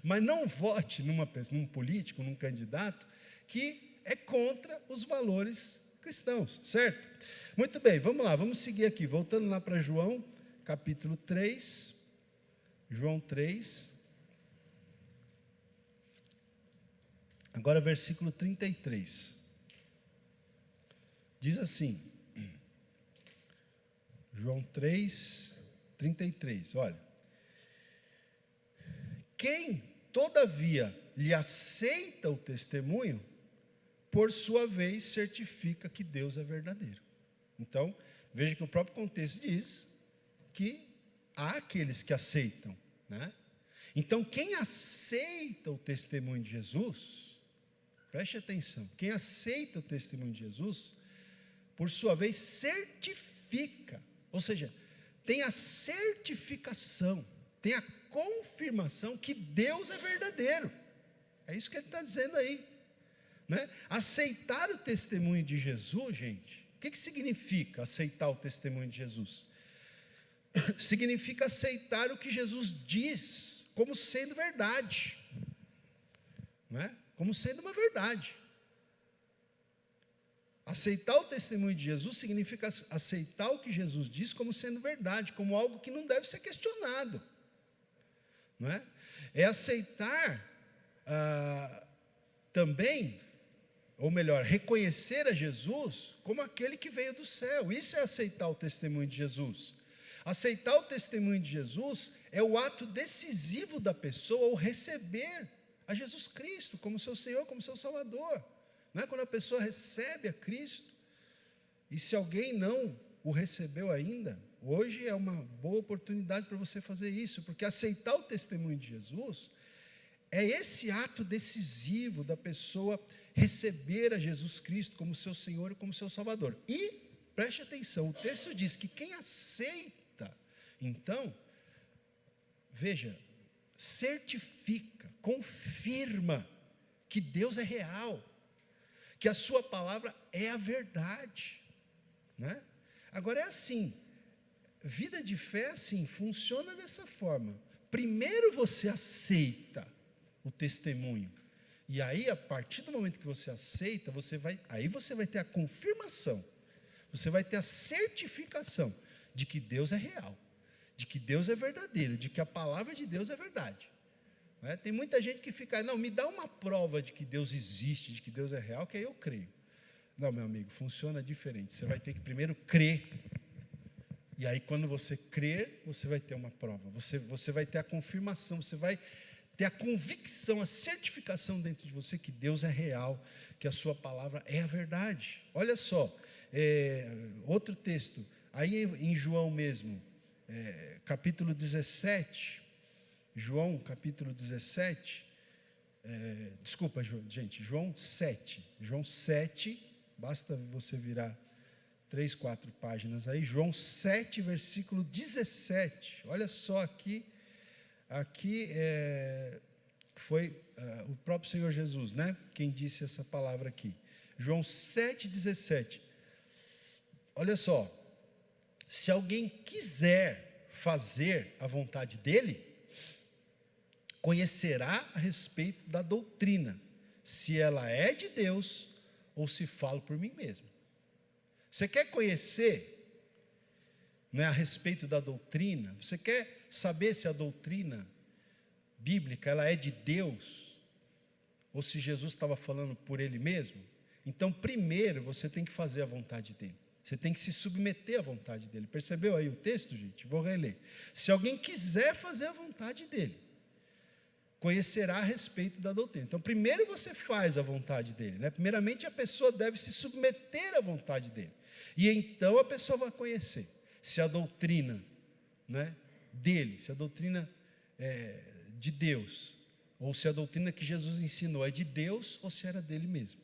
mas não vote num político, num candidato que é contra os valores cristãos, certo? Muito bem, vamos lá, vamos seguir aqui, voltando lá para João, capítulo 3, João 3, agora versículo 33, diz assim, João 3, 33, olha, quem todavia lhe aceita o testemunho, por sua vez certifica que Deus é verdadeiro. Então, veja que o próprio contexto diz que há aqueles que aceitam, né? Então, quem aceita o testemunho de Jesus, preste atenção, quem aceita o testemunho de Jesus, por sua vez certifica, ou seja, tem a certificação, tem a confirmação que Deus é verdadeiro. É isso que ele está dizendo aí, né? Aceitar o testemunho de Jesus, gente, o que significa aceitar o testemunho de Jesus? Significa aceitar o que Jesus diz como sendo verdade, não é? Como sendo uma verdade. Aceitar o testemunho de Jesus significa aceitar o que Jesus diz como sendo verdade, como algo que não deve ser questionado, não é? É aceitar também, ou melhor, reconhecer a Jesus como aquele que veio do céu. Isso é aceitar o testemunho de Jesus. Aceitar o testemunho de Jesus é o ato decisivo da pessoa ao receber a Jesus Cristo como seu Senhor, como seu Salvador. Não é? Quando a pessoa recebe a Cristo, e se alguém não o recebeu ainda, hoje é uma boa oportunidade para você fazer isso, porque aceitar o testemunho de Jesus é esse ato decisivo da pessoa receber a Jesus Cristo como seu Senhor e como seu Salvador. E, preste atenção, o texto diz que quem aceita, então, veja, certifica, confirma que Deus é real, que a sua palavra é a verdade, né? Agora é assim, vida de fé assim, funciona dessa forma. Primeiro você aceita o testemunho, e aí a partir do momento que você aceita, aí você vai ter a confirmação, você vai ter a certificação de que Deus é real, de que Deus é verdadeiro, de que a palavra de Deus é verdade. Tem muita gente que fica, não, me dá uma prova de que Deus existe, de que Deus é real, que aí eu creio. Não, meu amigo, funciona diferente. Você vai ter que primeiro crer, e aí quando você crer, você vai ter uma prova, você vai ter a confirmação, você vai ter a convicção, a certificação dentro de você que Deus é real, que a sua palavra é a verdade. Olha só, outro texto, aí em João mesmo, capítulo 17, João capítulo 17, desculpa, gente, João 7, basta você virar 3, 4 páginas aí, João 7, versículo 17, olha só aqui foi o próprio Senhor Jesus, né, quem disse essa palavra aqui, João 7, 17, olha só, se alguém quiser fazer a vontade dele, conhecerá a respeito da doutrina, se ela é de Deus ou se falo por mim mesmo. Você quer conhecer, né, a respeito da doutrina? Você quer saber se a doutrina bíblica ela é de Deus ou se Jesus estava falando por ele mesmo? Então, primeiro você tem que fazer a vontade dele. Você tem que se submeter à vontade dele. Percebeu aí o texto, gente? Vou reler. Se alguém quiser fazer a vontade dele, conhecerá a respeito da doutrina. Então, primeiro você faz a vontade dele, né? Primeiramente, a pessoa deve se submeter à vontade dele. E então a pessoa vai conhecer. se a doutrina, né, dele, se a doutrina de Deus, ou se a doutrina que Jesus ensinou é de Deus, ou se era dele mesmo.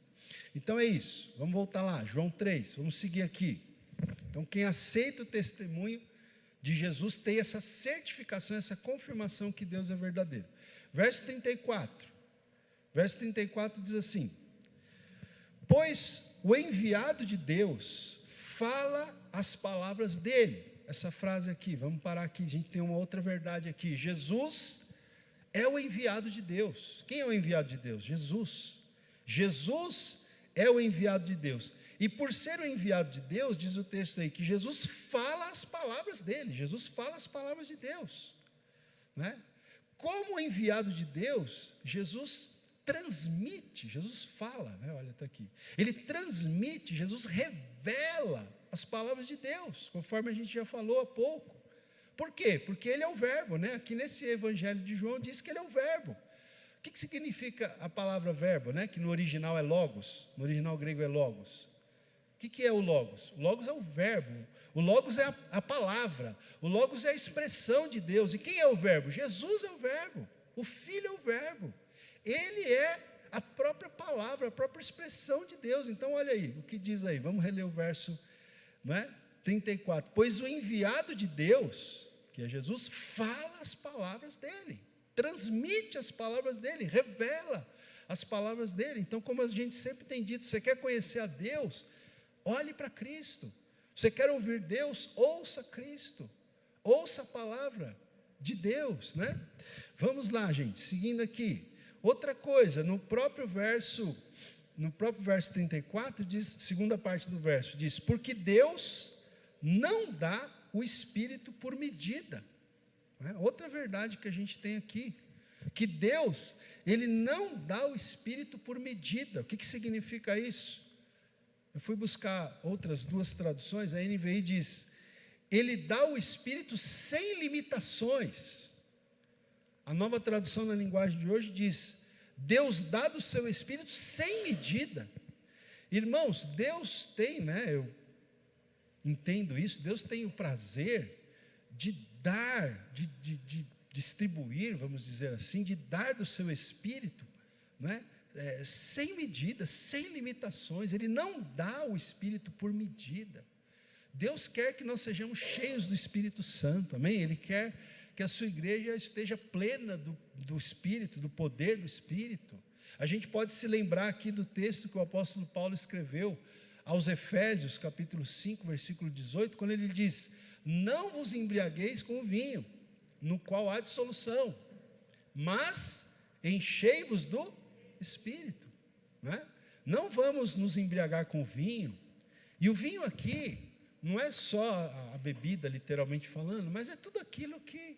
Então é isso, vamos voltar lá, João 3, vamos seguir aqui. Então quem aceita o testemunho de Jesus tem essa certificação, essa confirmação que Deus é verdadeiro. Verso 34 diz assim: pois o enviado de Deus fala as palavras dele. Essa frase aqui, vamos parar aqui, a gente tem uma outra verdade aqui. Jesus é o enviado de Deus. Quem é o enviado de Deus? Jesus. Jesus é o enviado de Deus. E por ser o enviado de Deus, diz o texto aí, que Jesus fala as palavras dele. Jesus fala as palavras de Deus, né? Como enviado de Deus, Jesus transmite, Jesus fala, né? Olha, está aqui. Ele transmite, Jesus revela as palavras de Deus, conforme a gente já falou há pouco. Por quê? Porque ele é o verbo, né? Aqui nesse evangelho de João diz que ele é o verbo. O que significa a palavra verbo, né? Que no original é logos, no original grego é logos. O que é o logos? O logos é o verbo, o logos é a palavra, o logos é a expressão de Deus. E quem é o verbo? Jesus é o verbo, o Filho é o verbo. Ele é a própria palavra, a própria expressão de Deus. Então olha aí, o que diz aí, vamos reler o verso, né, 34. Pois o enviado de Deus, que é Jesus, fala as palavras dele, transmite as palavras dele, revela as palavras dele. Então, como a gente sempre tem dito, você quer conhecer a Deus, olhe para Cristo. Você quer ouvir Deus, ouça Cristo, ouça a palavra de Deus, né? Vamos lá, gente, seguindo aqui. Outra coisa, no próprio verso 34, diz, segunda parte do verso, diz: porque Deus não dá o Espírito por medida. Né? Outra verdade que a gente tem aqui, que Deus, Ele não dá o Espírito por medida. O que significa isso? Eu fui buscar outras duas traduções, a NVI diz: Ele dá o Espírito sem limitações. A Nova Tradução na linguagem de hoje diz: Deus dá do seu Espírito sem medida. Irmãos, Deus tem, né, eu entendo isso, Deus tem o prazer de dar, de distribuir, vamos dizer assim, de dar do seu Espírito, né, sem medida, sem limitações. Ele não dá o Espírito por medida. Deus quer que nós sejamos cheios do Espírito Santo, amém? Ele quer que a sua igreja esteja plena do Espírito, do poder do Espírito. A gente pode se lembrar aqui do texto que o apóstolo Paulo escreveu aos Efésios, capítulo 5, versículo 18, quando ele diz: não vos embriagueis com o vinho, no qual há dissolução, mas enchei-vos do Espírito, né? Não vamos nos embriagar com o vinho. E o vinho aqui não é só a bebida, literalmente falando, mas é tudo aquilo que,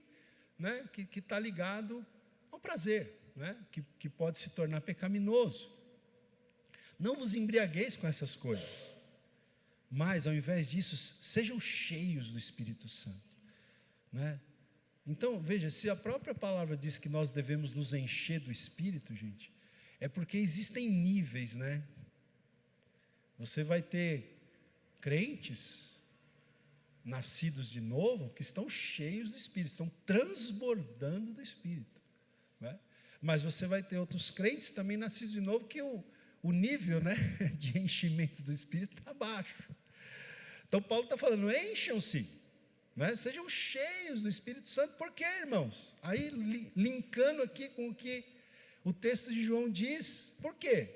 né, que está ligado ao prazer, né, que pode se tornar pecaminoso. Não vos embriagueis com essas coisas, mas ao invés disso, sejam cheios do Espírito Santo, né? Então, veja, se a própria palavra diz que nós devemos nos encher do Espírito, gente, é porque existem níveis, né? Você vai ter crentes nascidos de novo que estão cheios do Espírito, estão transbordando do Espírito, né? Mas você vai ter outros crentes também nascidos de novo que o nível, né, de enchimento do Espírito está baixo. Então Paulo está falando: encham-se, né, sejam cheios do Espírito Santo. Por quê, irmãos? Aí linkando aqui com o que o texto de João diz, por quê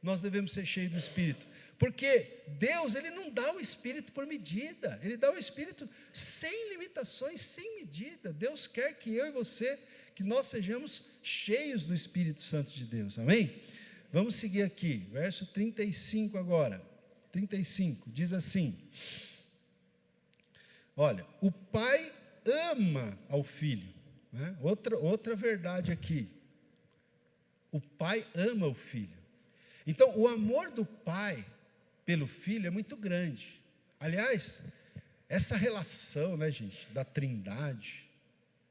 nós devemos ser cheios do Espírito? Porque Deus, Ele não dá o Espírito por medida, Ele dá o Espírito sem limitações, sem medida. Deus quer que eu e você, que nós sejamos cheios do Espírito Santo de Deus, amém? Vamos seguir aqui, verso 35 agora, 35, diz assim: olha, o Pai ama ao Filho, né? Outra verdade aqui, o Pai ama o Filho. Então, o amor do Pai pelo Filho é muito grande. Aliás, essa relação, né, gente, da Trindade,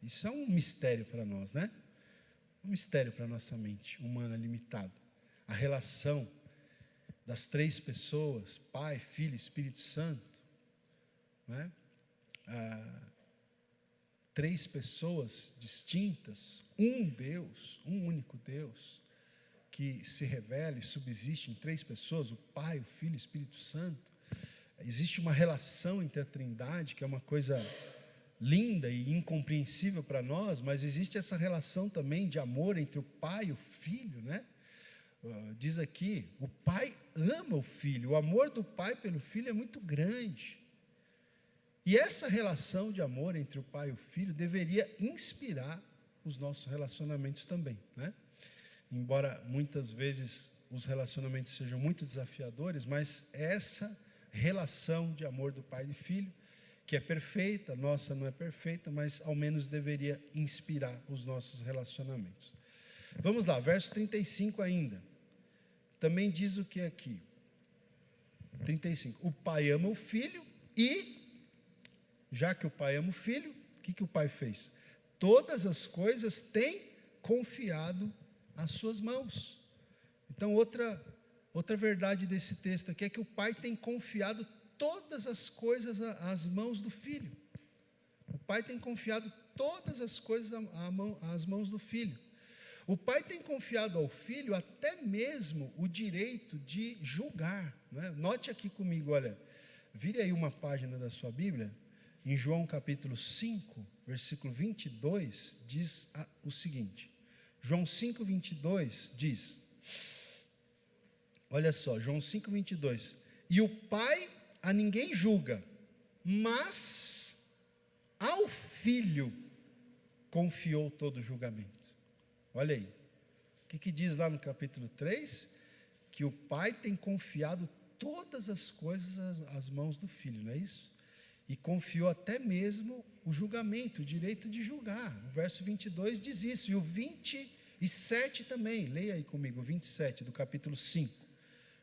isso é um mistério para nós, né? Um mistério para a nossa mente humana limitada. A relação das três pessoas, Pai, Filho e Espírito Santo, né? três pessoas distintas, um Deus, um único Deus, que se revela e subsiste em três pessoas, o Pai, o Filho e o Espírito Santo. Existe uma relação entre a Trindade, que é uma coisa linda e incompreensível para nós, mas existe essa relação também de amor entre o Pai e o Filho, né? Diz aqui, o Pai ama o Filho, o amor do Pai pelo Filho é muito grande. E essa relação de amor entre o Pai e o Filho deveria inspirar os nossos relacionamentos também, né? Embora muitas vezes os relacionamentos sejam muito desafiadores, mas essa relação de amor do Pai e Filho, que é perfeita, a nossa não é perfeita, mas ao menos deveria inspirar os nossos relacionamentos. Vamos lá, verso 35 ainda. Também diz o que aqui? 35. O Pai ama o Filho e, já que o Pai ama o Filho, o que o Pai fez? Todas as coisas tem confiado às suas mãos. Então, outra verdade desse texto aqui é que o Pai tem confiado todas as coisas às mãos do Filho. O Pai tem confiado todas as coisas às mãos do Filho. O Pai tem confiado ao Filho até mesmo o direito de julgar, né? Note aqui comigo, olha, vire aí uma página da sua Bíblia, em João capítulo 5, versículo 22, diz o seguinte, João 5, 22 diz, olha só, João 5, 22, e o Pai a ninguém julga, mas ao Filho confiou todo o julgamento. Olha aí, o que diz lá no capítulo 3? Que o Pai tem confiado todas as coisas às mãos do Filho, não é isso? E confiou até mesmo o julgamento, o direito de julgar. O verso 22 diz isso, e o 27 também, leia aí comigo, o 27 do capítulo 5,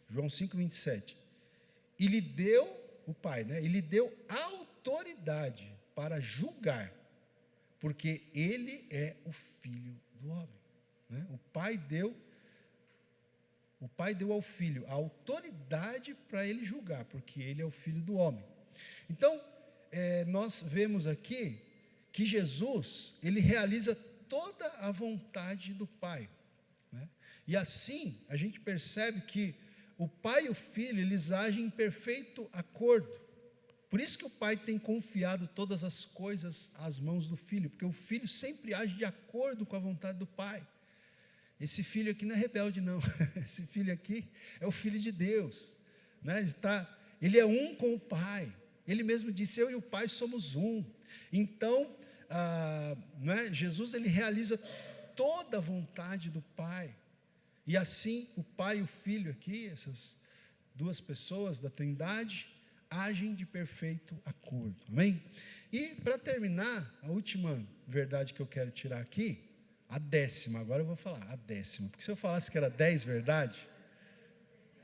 João 5, 27. E lhe deu, o Pai, né? E lhe deu autoridade para julgar, porque ele é o Filho do homem. Né? O Pai deu ao Filho a autoridade para ele julgar, porque ele é o Filho do homem. Então, nós vemos aqui que Jesus, ele realiza toda a vontade do Pai, né? E assim, a gente percebe que o Pai e o Filho, eles agem em perfeito acordo. Por isso que o Pai tem confiado todas as coisas às mãos do Filho, porque o Filho sempre age de acordo com a vontade do Pai. Esse filho aqui não é rebelde, não. Esse filho aqui é o Filho de Deus, né? Ele é um com o Pai. Ele mesmo disse, eu e o Pai somos um. Então, né, Jesus, ele realiza toda a vontade do Pai. E assim, o Pai e o Filho aqui, essas duas pessoas da Trindade, agem de perfeito acordo. Amém? E, para terminar, a última verdade que eu quero tirar aqui, a 10ª, agora eu vou falar, a 10ª, porque se eu falasse que era 10 verdades,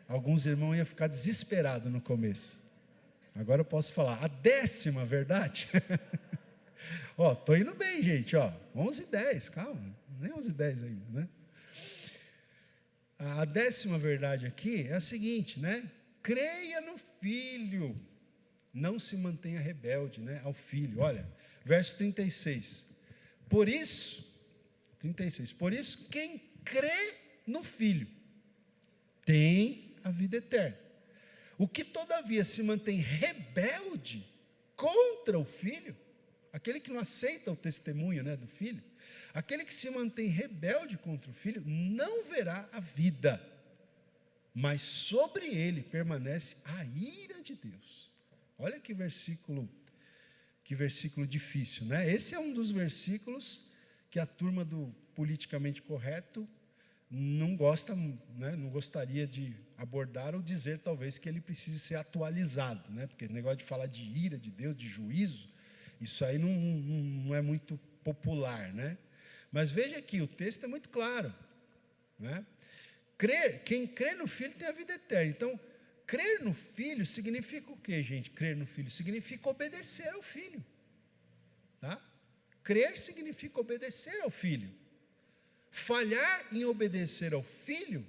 alguns irmãos iam ficar desesperados no começo. Agora eu posso falar, a 10ª verdade, ó, estou indo bem, gente, ó, 11:10, calma, nem 11:10 ainda, né? A 10ª verdade aqui é a seguinte, né? Creia no Filho, não se mantenha rebelde, né, ao Filho. Olha, verso 36, por isso, quem crê no Filho tem a vida eterna. O que todavia se mantém rebelde contra o Filho, aquele que não aceita o testemunho, né, do Filho, aquele que se mantém rebelde contra o Filho, não verá a vida, mas sobre ele permanece a ira de Deus. Olha que versículo difícil, né? Esse é um dos versículos que a turma do politicamente correto não gosta, né, não gostaria de abordar ou dizer talvez que ele precise ser atualizado, né? Porque o negócio de falar de ira de Deus, de juízo, isso aí não é muito popular, né? Mas veja aqui, o texto é muito claro, né? Quem crê no Filho tem a vida eterna. Então, crer no Filho significa o quê, gente? Crer no Filho significa obedecer ao Filho, tá? Crer significa obedecer ao Filho. Falhar em obedecer ao Filho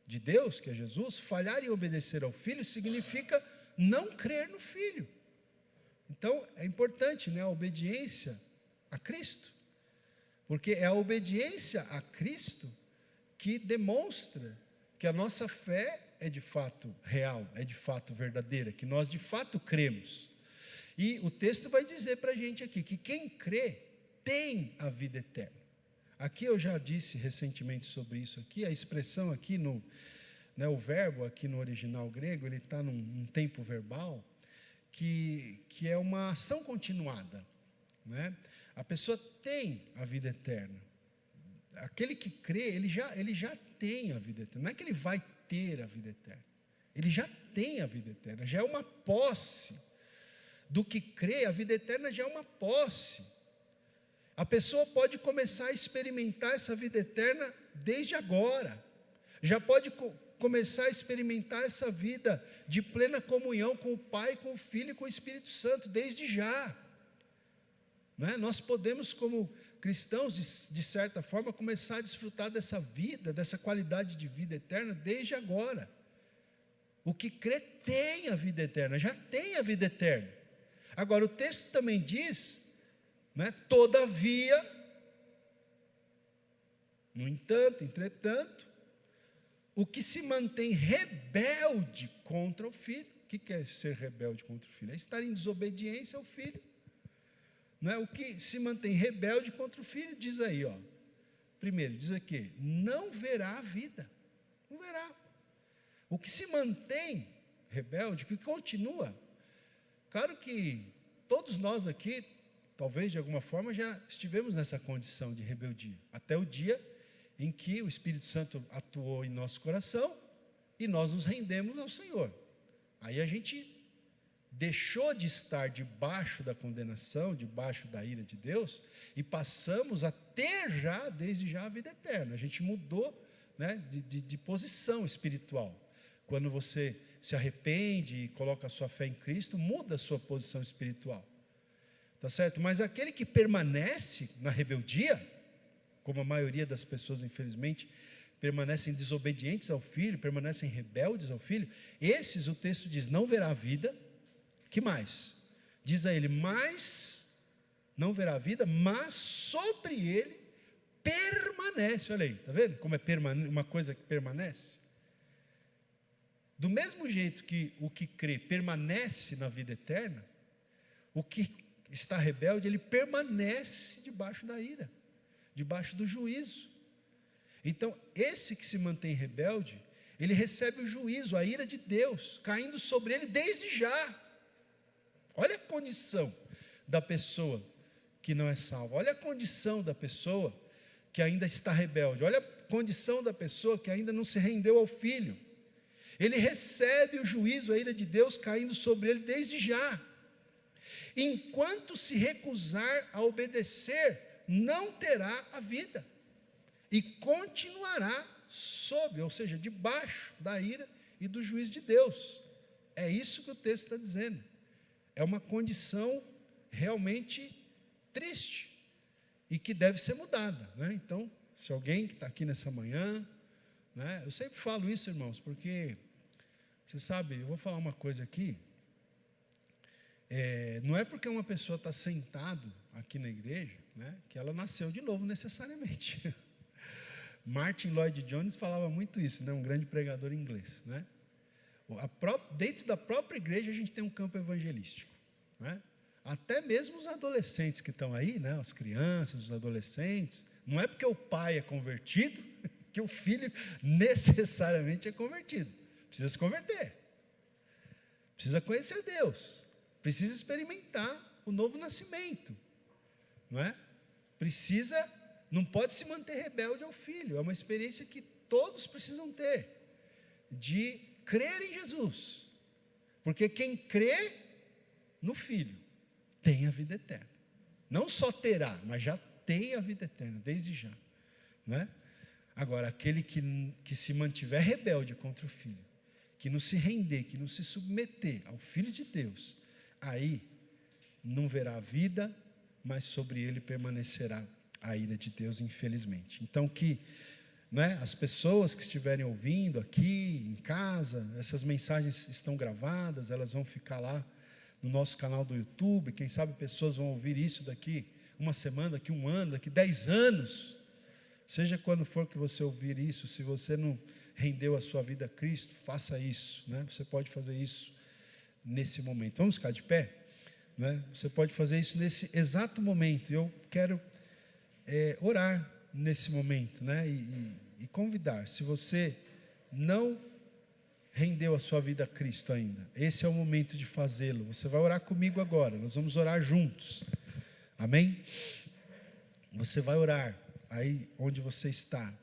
de Deus, que é Jesus, falhar em obedecer ao Filho significa não crer no Filho. Então, é importante, né, a obediência a Cristo, porque é a obediência a Cristo que demonstra que a nossa fé é de fato real, é de fato verdadeira, que nós de fato cremos. E o texto vai dizer para a gente aqui, que quem crê tem a vida eterna. Aqui eu já disse recentemente sobre isso aqui, a expressão aqui o verbo aqui no original grego, ele está num tempo verbal, que é uma ação continuada, né? A pessoa tem a vida eterna. Aquele que crê, ele já tem a vida eterna. Não é que ele vai ter a vida eterna. Ele já tem a vida eterna. Já é uma posse. Do que crê, a vida eterna já é uma posse. A pessoa pode começar a experimentar essa vida eterna desde agora. Já pode começar a experimentar essa vida de plena comunhão com o Pai, com o Filho e com o Espírito Santo, desde já. Não é? Nós podemos, como cristãos, de certa forma, começar a desfrutar dessa vida, dessa qualidade de vida eterna, desde agora. O que crê tem a vida eterna, já tem a vida eterna. Agora, o texto também diz, né, todavia, no entanto, entretanto, o que se mantém rebelde contra o Filho. O que é ser rebelde contra o Filho? É estar em desobediência ao Filho. Não é? O que se mantém rebelde contra o Filho, diz aí, ó. Primeiro, diz aqui, não verá a vida. Não verá. O que se mantém rebelde, que continua. Claro que todos nós aqui, talvez de alguma forma, já estivemos nessa condição de rebeldia. Até o dia em que o Espírito Santo atuou em nosso coração e nós nos rendemos ao Senhor. Aí a gente deixou de estar debaixo da condenação, debaixo da ira de Deus, e passamos a ter desde já a vida eterna. A gente mudou, né, de posição espiritual. Quando você se arrepende e coloca a sua fé em Cristo, muda a sua posição espiritual. Tá certo? Mas aquele que permanece na rebeldia, como a maioria das pessoas, infelizmente, permanecem desobedientes ao Filho, permanecem rebeldes ao Filho, esses, o texto diz, não verá a vida. Que mais? Diz a ele, mas, não verá a vida, mas sobre ele permanece. Olha aí, está vendo como é uma coisa que permanece? Do mesmo jeito que o que crê permanece na vida eterna, o que está rebelde, ele permanece debaixo da ira, debaixo do juízo. Então, esse que se mantém rebelde, ele recebe o juízo, a ira de Deus, caindo sobre ele desde já. Olha a condição da pessoa que não é salva, olha a condição da pessoa que ainda está rebelde, olha a condição da pessoa que ainda não se rendeu ao Filho. Ele recebe o juízo, a ira de Deus caindo sobre ele desde já. Enquanto se recusar a obedecer, não terá a vida, e continuará sob, ou seja, debaixo da ira e do juízo de Deus. É isso que o texto está dizendo. É uma condição realmente triste e que deve ser mudada, né? Então, se alguém que está aqui nessa manhã, né, eu sempre falo isso, irmãos, porque você sabe, eu vou falar uma coisa aqui, não é porque uma pessoa está sentado aqui na igreja, né, que ela nasceu de novo necessariamente. Martin Lloyd Jones falava muito isso, né, um grande pregador inglês, né? Dentro da própria igreja a gente tem um campo evangelístico, né? Até mesmo os adolescentes que estão aí, né? As crianças, os adolescentes, não é porque o pai é convertido que o filho necessariamente é convertido. Precisa se converter, precisa conhecer Deus, precisa experimentar o novo nascimento, não é? Não pode se manter rebelde ao Filho. É uma experiência que todos precisam ter, de crer em Jesus, porque quem crê no Filho tem a vida eterna. Não só terá, mas já tem a vida eterna, desde já, né? Agora, aquele que se mantiver rebelde contra o Filho, que não se render, que não se submeter ao Filho de Deus, aí não verá a vida, mas sobre ele permanecerá a ira de Deus, infelizmente. Então, né, as pessoas que estiverem ouvindo aqui, em casa, essas mensagens estão gravadas, elas vão ficar lá no nosso canal do YouTube. Quem sabe pessoas vão ouvir isso daqui uma semana, daqui um ano, daqui 10 anos. Seja quando for que você ouvir isso, se você não rendeu a sua vida a Cristo, faça isso, né? Você pode fazer isso nesse momento. Vamos ficar de pé? Né? Você pode fazer isso nesse exato momento. Eu quero orar nesse momento, né? E convidar. Se você não rendeu a sua vida a Cristo ainda, esse é o momento de fazê-lo. Você vai orar comigo agora. Nós vamos orar juntos. Amém? Você vai orar aí onde você está.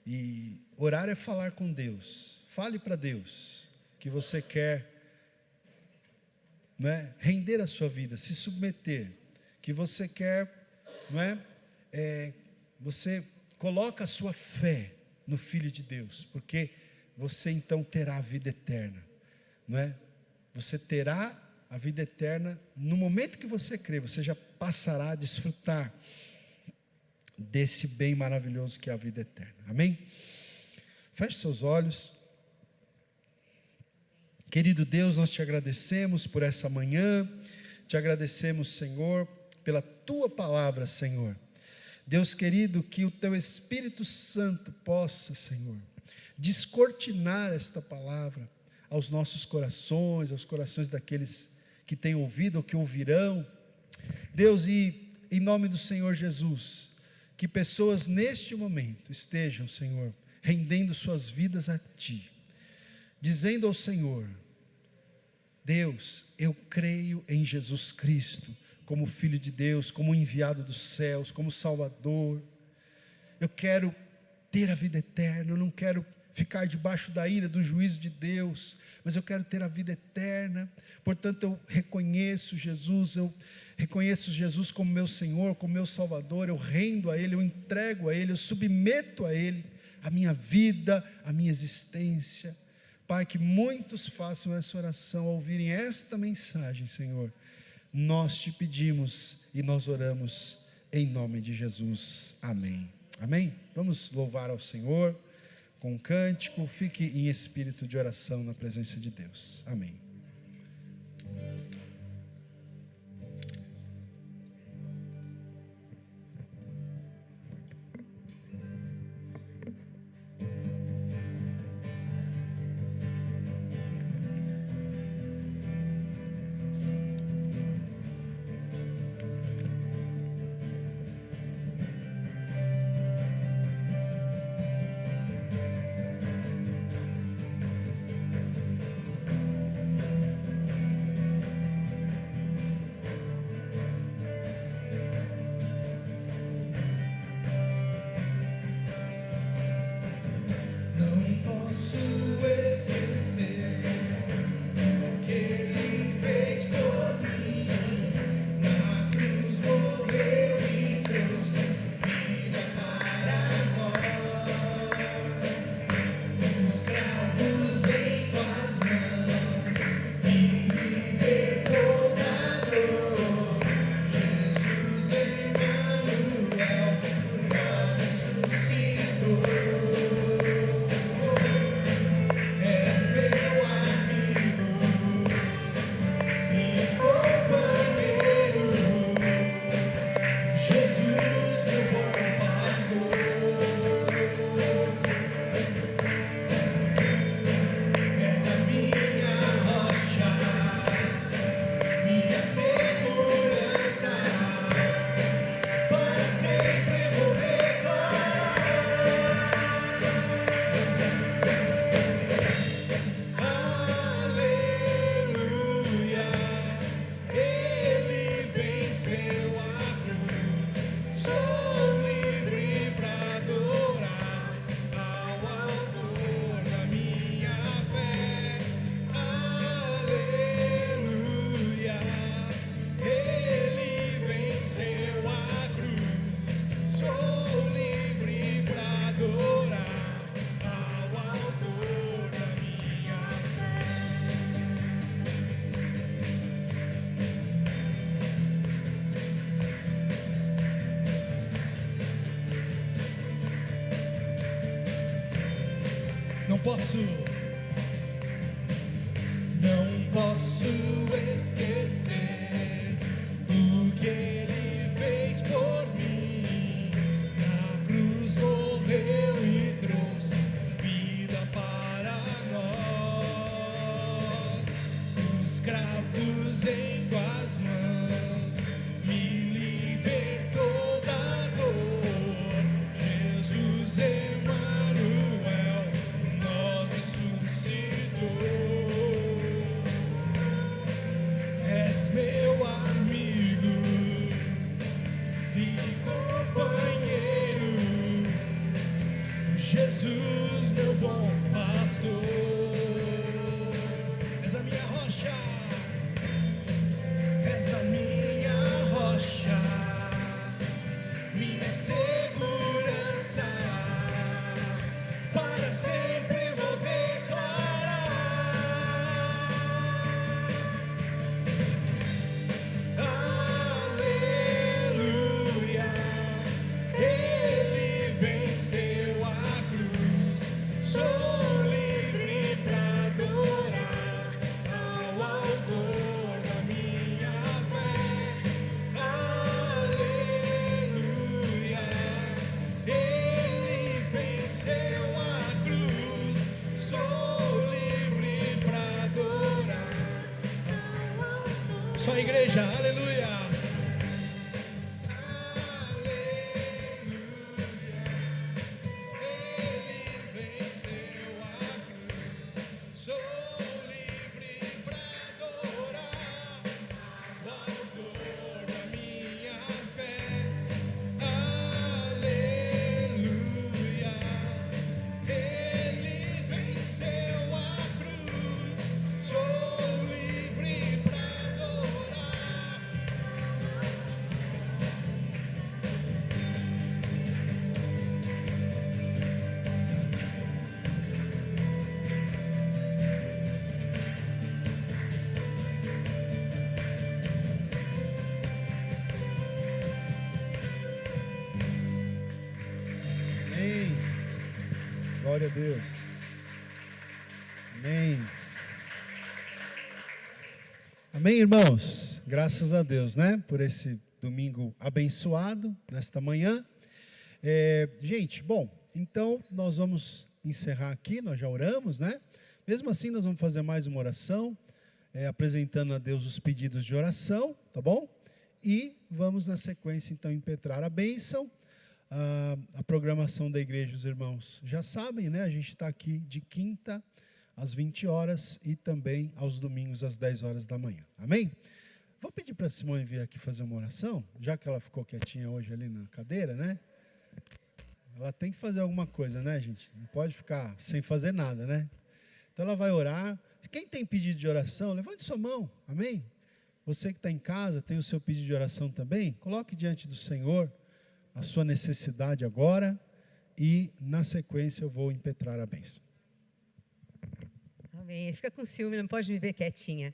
E orar é falar com Deus. Fale para Deus que você quer, não é, render a sua vida, se submeter, que você quer, não é, você coloca a sua fé no Filho de Deus, porque você então terá a vida eterna, não é? Você terá a vida eterna no momento que você crê, você já passará a desfrutar desse bem maravilhoso que é a vida eterna. Amém? Feche seus olhos. Querido Deus, nós te agradecemos por essa manhã, te agradecemos, Senhor, pela tua palavra, Senhor. Deus querido, que o teu Espírito Santo possa, Senhor, descortinar esta palavra aos nossos corações, aos corações daqueles que têm ouvido ou que ouvirão. Deus, e em nome do Senhor Jesus, que pessoas neste momento estejam, Senhor, rendendo suas vidas a Ti, dizendo ao Senhor: Deus, eu creio em Jesus Cristo, como Filho de Deus, como enviado dos céus, como Salvador. Eu quero ter a vida eterna, eu não quero ficar debaixo da ira, do juízo de Deus, mas eu quero ter a vida eterna. Portanto, eu reconheço Jesus como meu Senhor, como meu Salvador. Eu rendo a Ele, eu entrego a Ele, eu submeto a Ele a minha vida, a minha existência. Pai, que muitos façam essa oração ao ouvirem esta mensagem, Senhor. Nós te pedimos e nós oramos em nome de Jesus. Amém. Amém? Vamos louvar ao Senhor com um cântico. Fique em espírito de oração na presença de Deus. Amém. Não posso esquecer. a igreja, aleluia. Glória a Deus. Amém. Amém, irmãos? Graças a Deus, né? Por esse domingo abençoado, nesta manhã. Gente, bom, então nós vamos encerrar aqui, nós já oramos, né? Mesmo assim, nós vamos fazer mais uma oração, apresentando a Deus os pedidos de oração, tá bom? E vamos na sequência, então, impetrar a bênção. A programação da igreja, os irmãos já sabem, né? A gente está aqui de quinta às 20 horas e também aos domingos às 10 horas da manhã. Amém? Vou pedir para a Simone vir aqui fazer uma oração, já que ela ficou quietinha hoje ali na cadeira, né? Ela tem que fazer alguma coisa, né, gente? Não pode ficar sem fazer nada, né? Então ela vai orar. Quem tem pedido de oração, levante sua mão. Amém? Você que está em casa, tem o seu pedido de oração também, coloque diante do Senhor a sua necessidade agora, e na sequência eu vou impetrar a bênção. Amém. Ele fica com ciúme, não pode me ver quietinha.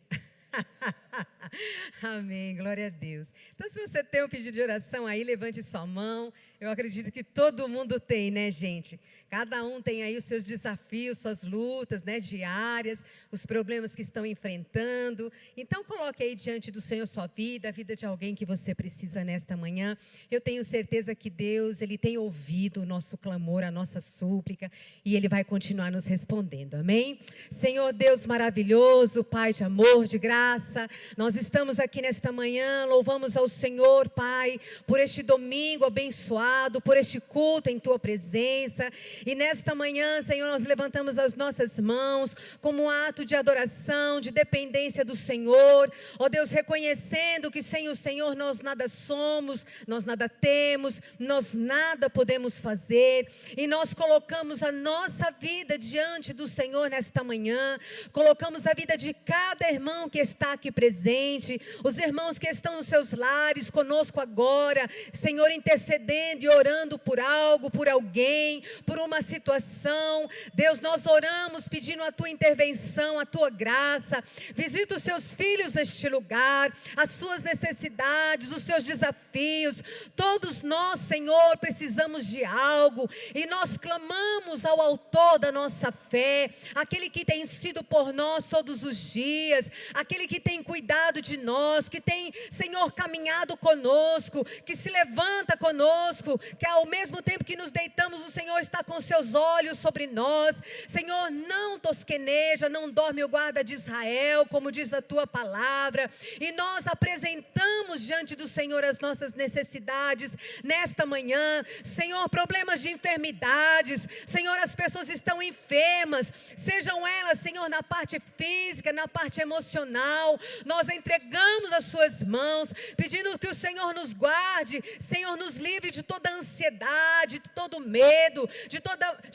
Amém, glória a Deus. Então, se você tem um pedido de oração aí, levante sua mão. Eu acredito que todo mundo tem, né, gente? Cada um tem aí os seus desafios, suas lutas, né, diárias, os problemas que estão enfrentando. Então, coloque aí diante do Senhor sua vida, a vida de alguém que você precisa nesta manhã. Eu tenho certeza que Deus, Ele tem ouvido o nosso clamor, a nossa súplica, e Ele vai continuar nos respondendo, amém? Senhor Deus maravilhoso, Pai de amor, de graça, nós estamos aqui nesta manhã, louvamos ao Senhor, Pai, por este domingo abençoado, por este culto em Tua presença. E nesta manhã, Senhor, nós levantamos as nossas mãos como um ato de adoração, de dependência do Senhor. Ó Deus, reconhecendo que sem o Senhor nós nada somos, nós nada temos, nós nada podemos fazer. E nós colocamos a nossa vida diante do Senhor nesta manhã. Colocamos a vida de cada irmão que está aqui presente, os irmãos que estão nos seus lares conosco agora, Senhor, intercedendo e orando por algo, por alguém, por uma situação. Deus, nós oramos pedindo a Tua intervenção, a Tua graça. Visita os Seus filhos neste lugar, as suas necessidades, os seus desafios. Todos nós, Senhor, precisamos de algo, e nós clamamos ao autor da nossa fé, aquele que tem sido por nós todos os dias, aquele que tem cuidado de nós, que tem, Senhor, caminhado conosco, que se levanta conosco, que ao mesmo tempo que nos deitamos, o Senhor está com seus olhos sobre nós. Senhor, não tosqueneja, não dorme o guarda de Israel, como diz a Tua palavra, e nós apresentamos diante do Senhor as nossas necessidades nesta manhã. Senhor, problemas de enfermidades, Senhor, as pessoas estão enfermas, sejam elas, Senhor, na parte física, na parte emocional, nós entregamos as Suas mãos, pedindo que o Senhor nos guarde, Senhor, nos livre de toda ansiedade, de todo medo, de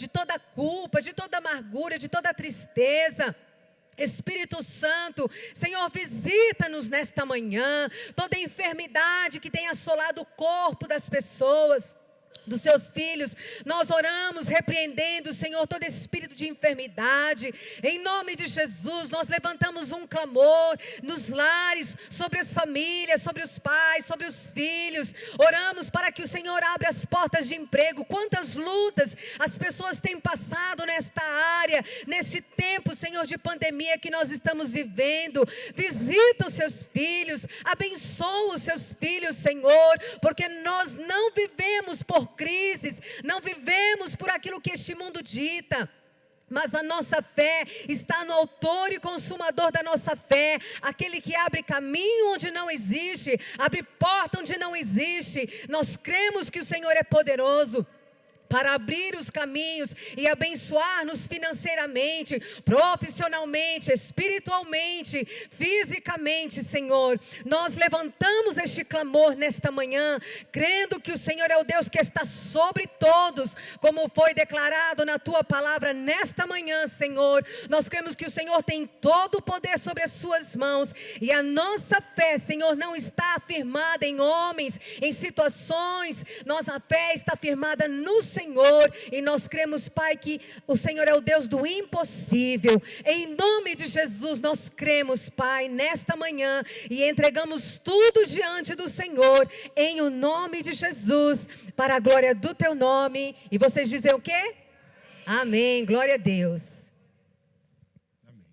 toda culpa, de toda amargura, de toda tristeza. Espírito Santo, Senhor, visita-nos nesta manhã, toda enfermidade que tem assolado o corpo das pessoas, dos seus filhos, nós oramos repreendendo, Senhor, todo espírito de enfermidade, em nome de Jesus. Nós levantamos um clamor nos lares, sobre as famílias, sobre os pais, sobre os filhos. Oramos para que o Senhor abra as portas de emprego. Quantas lutas as pessoas têm passado nesta área, nesse tempo, Senhor, de pandemia que nós estamos vivendo. Visita os seus filhos, abençoa os seus filhos, Senhor, porque nós não vivemos por crises, não vivemos por aquilo que este mundo dita. Mas a nossa fé está no autor e consumador da nossa fé, aquele que abre caminho onde não existe, abre porta onde não existe. Nós cremos que o Senhor é poderoso para abrir os caminhos e abençoar-nos financeiramente, profissionalmente, espiritualmente, fisicamente, Senhor. Nós levantamos este clamor nesta manhã, crendo que o Senhor é o Deus que está sobre todos, como foi declarado na Tua palavra nesta manhã, Senhor. Nós cremos que o Senhor tem todo o poder sobre as Suas mãos, e a nossa fé, Senhor, não está afirmada em homens, em situações. Nossa fé está firmada no Senhor, e nós cremos, Pai, que o Senhor é o Deus do impossível. Em nome de Jesus nós cremos, Pai, nesta manhã, e entregamos tudo diante do Senhor, em o nome de Jesus, para a glória do Teu nome. E vocês dizem o quê? Amém, glória a Deus. Amém.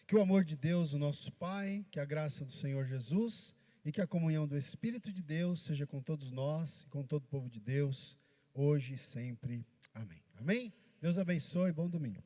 Que o amor de Deus, o nosso Pai, que a graça do Senhor Jesus e que a comunhão do Espírito de Deus seja com todos nós e com todo o povo de Deus, hoje e sempre. Amém. Amém? Deus abençoe, bom domingo.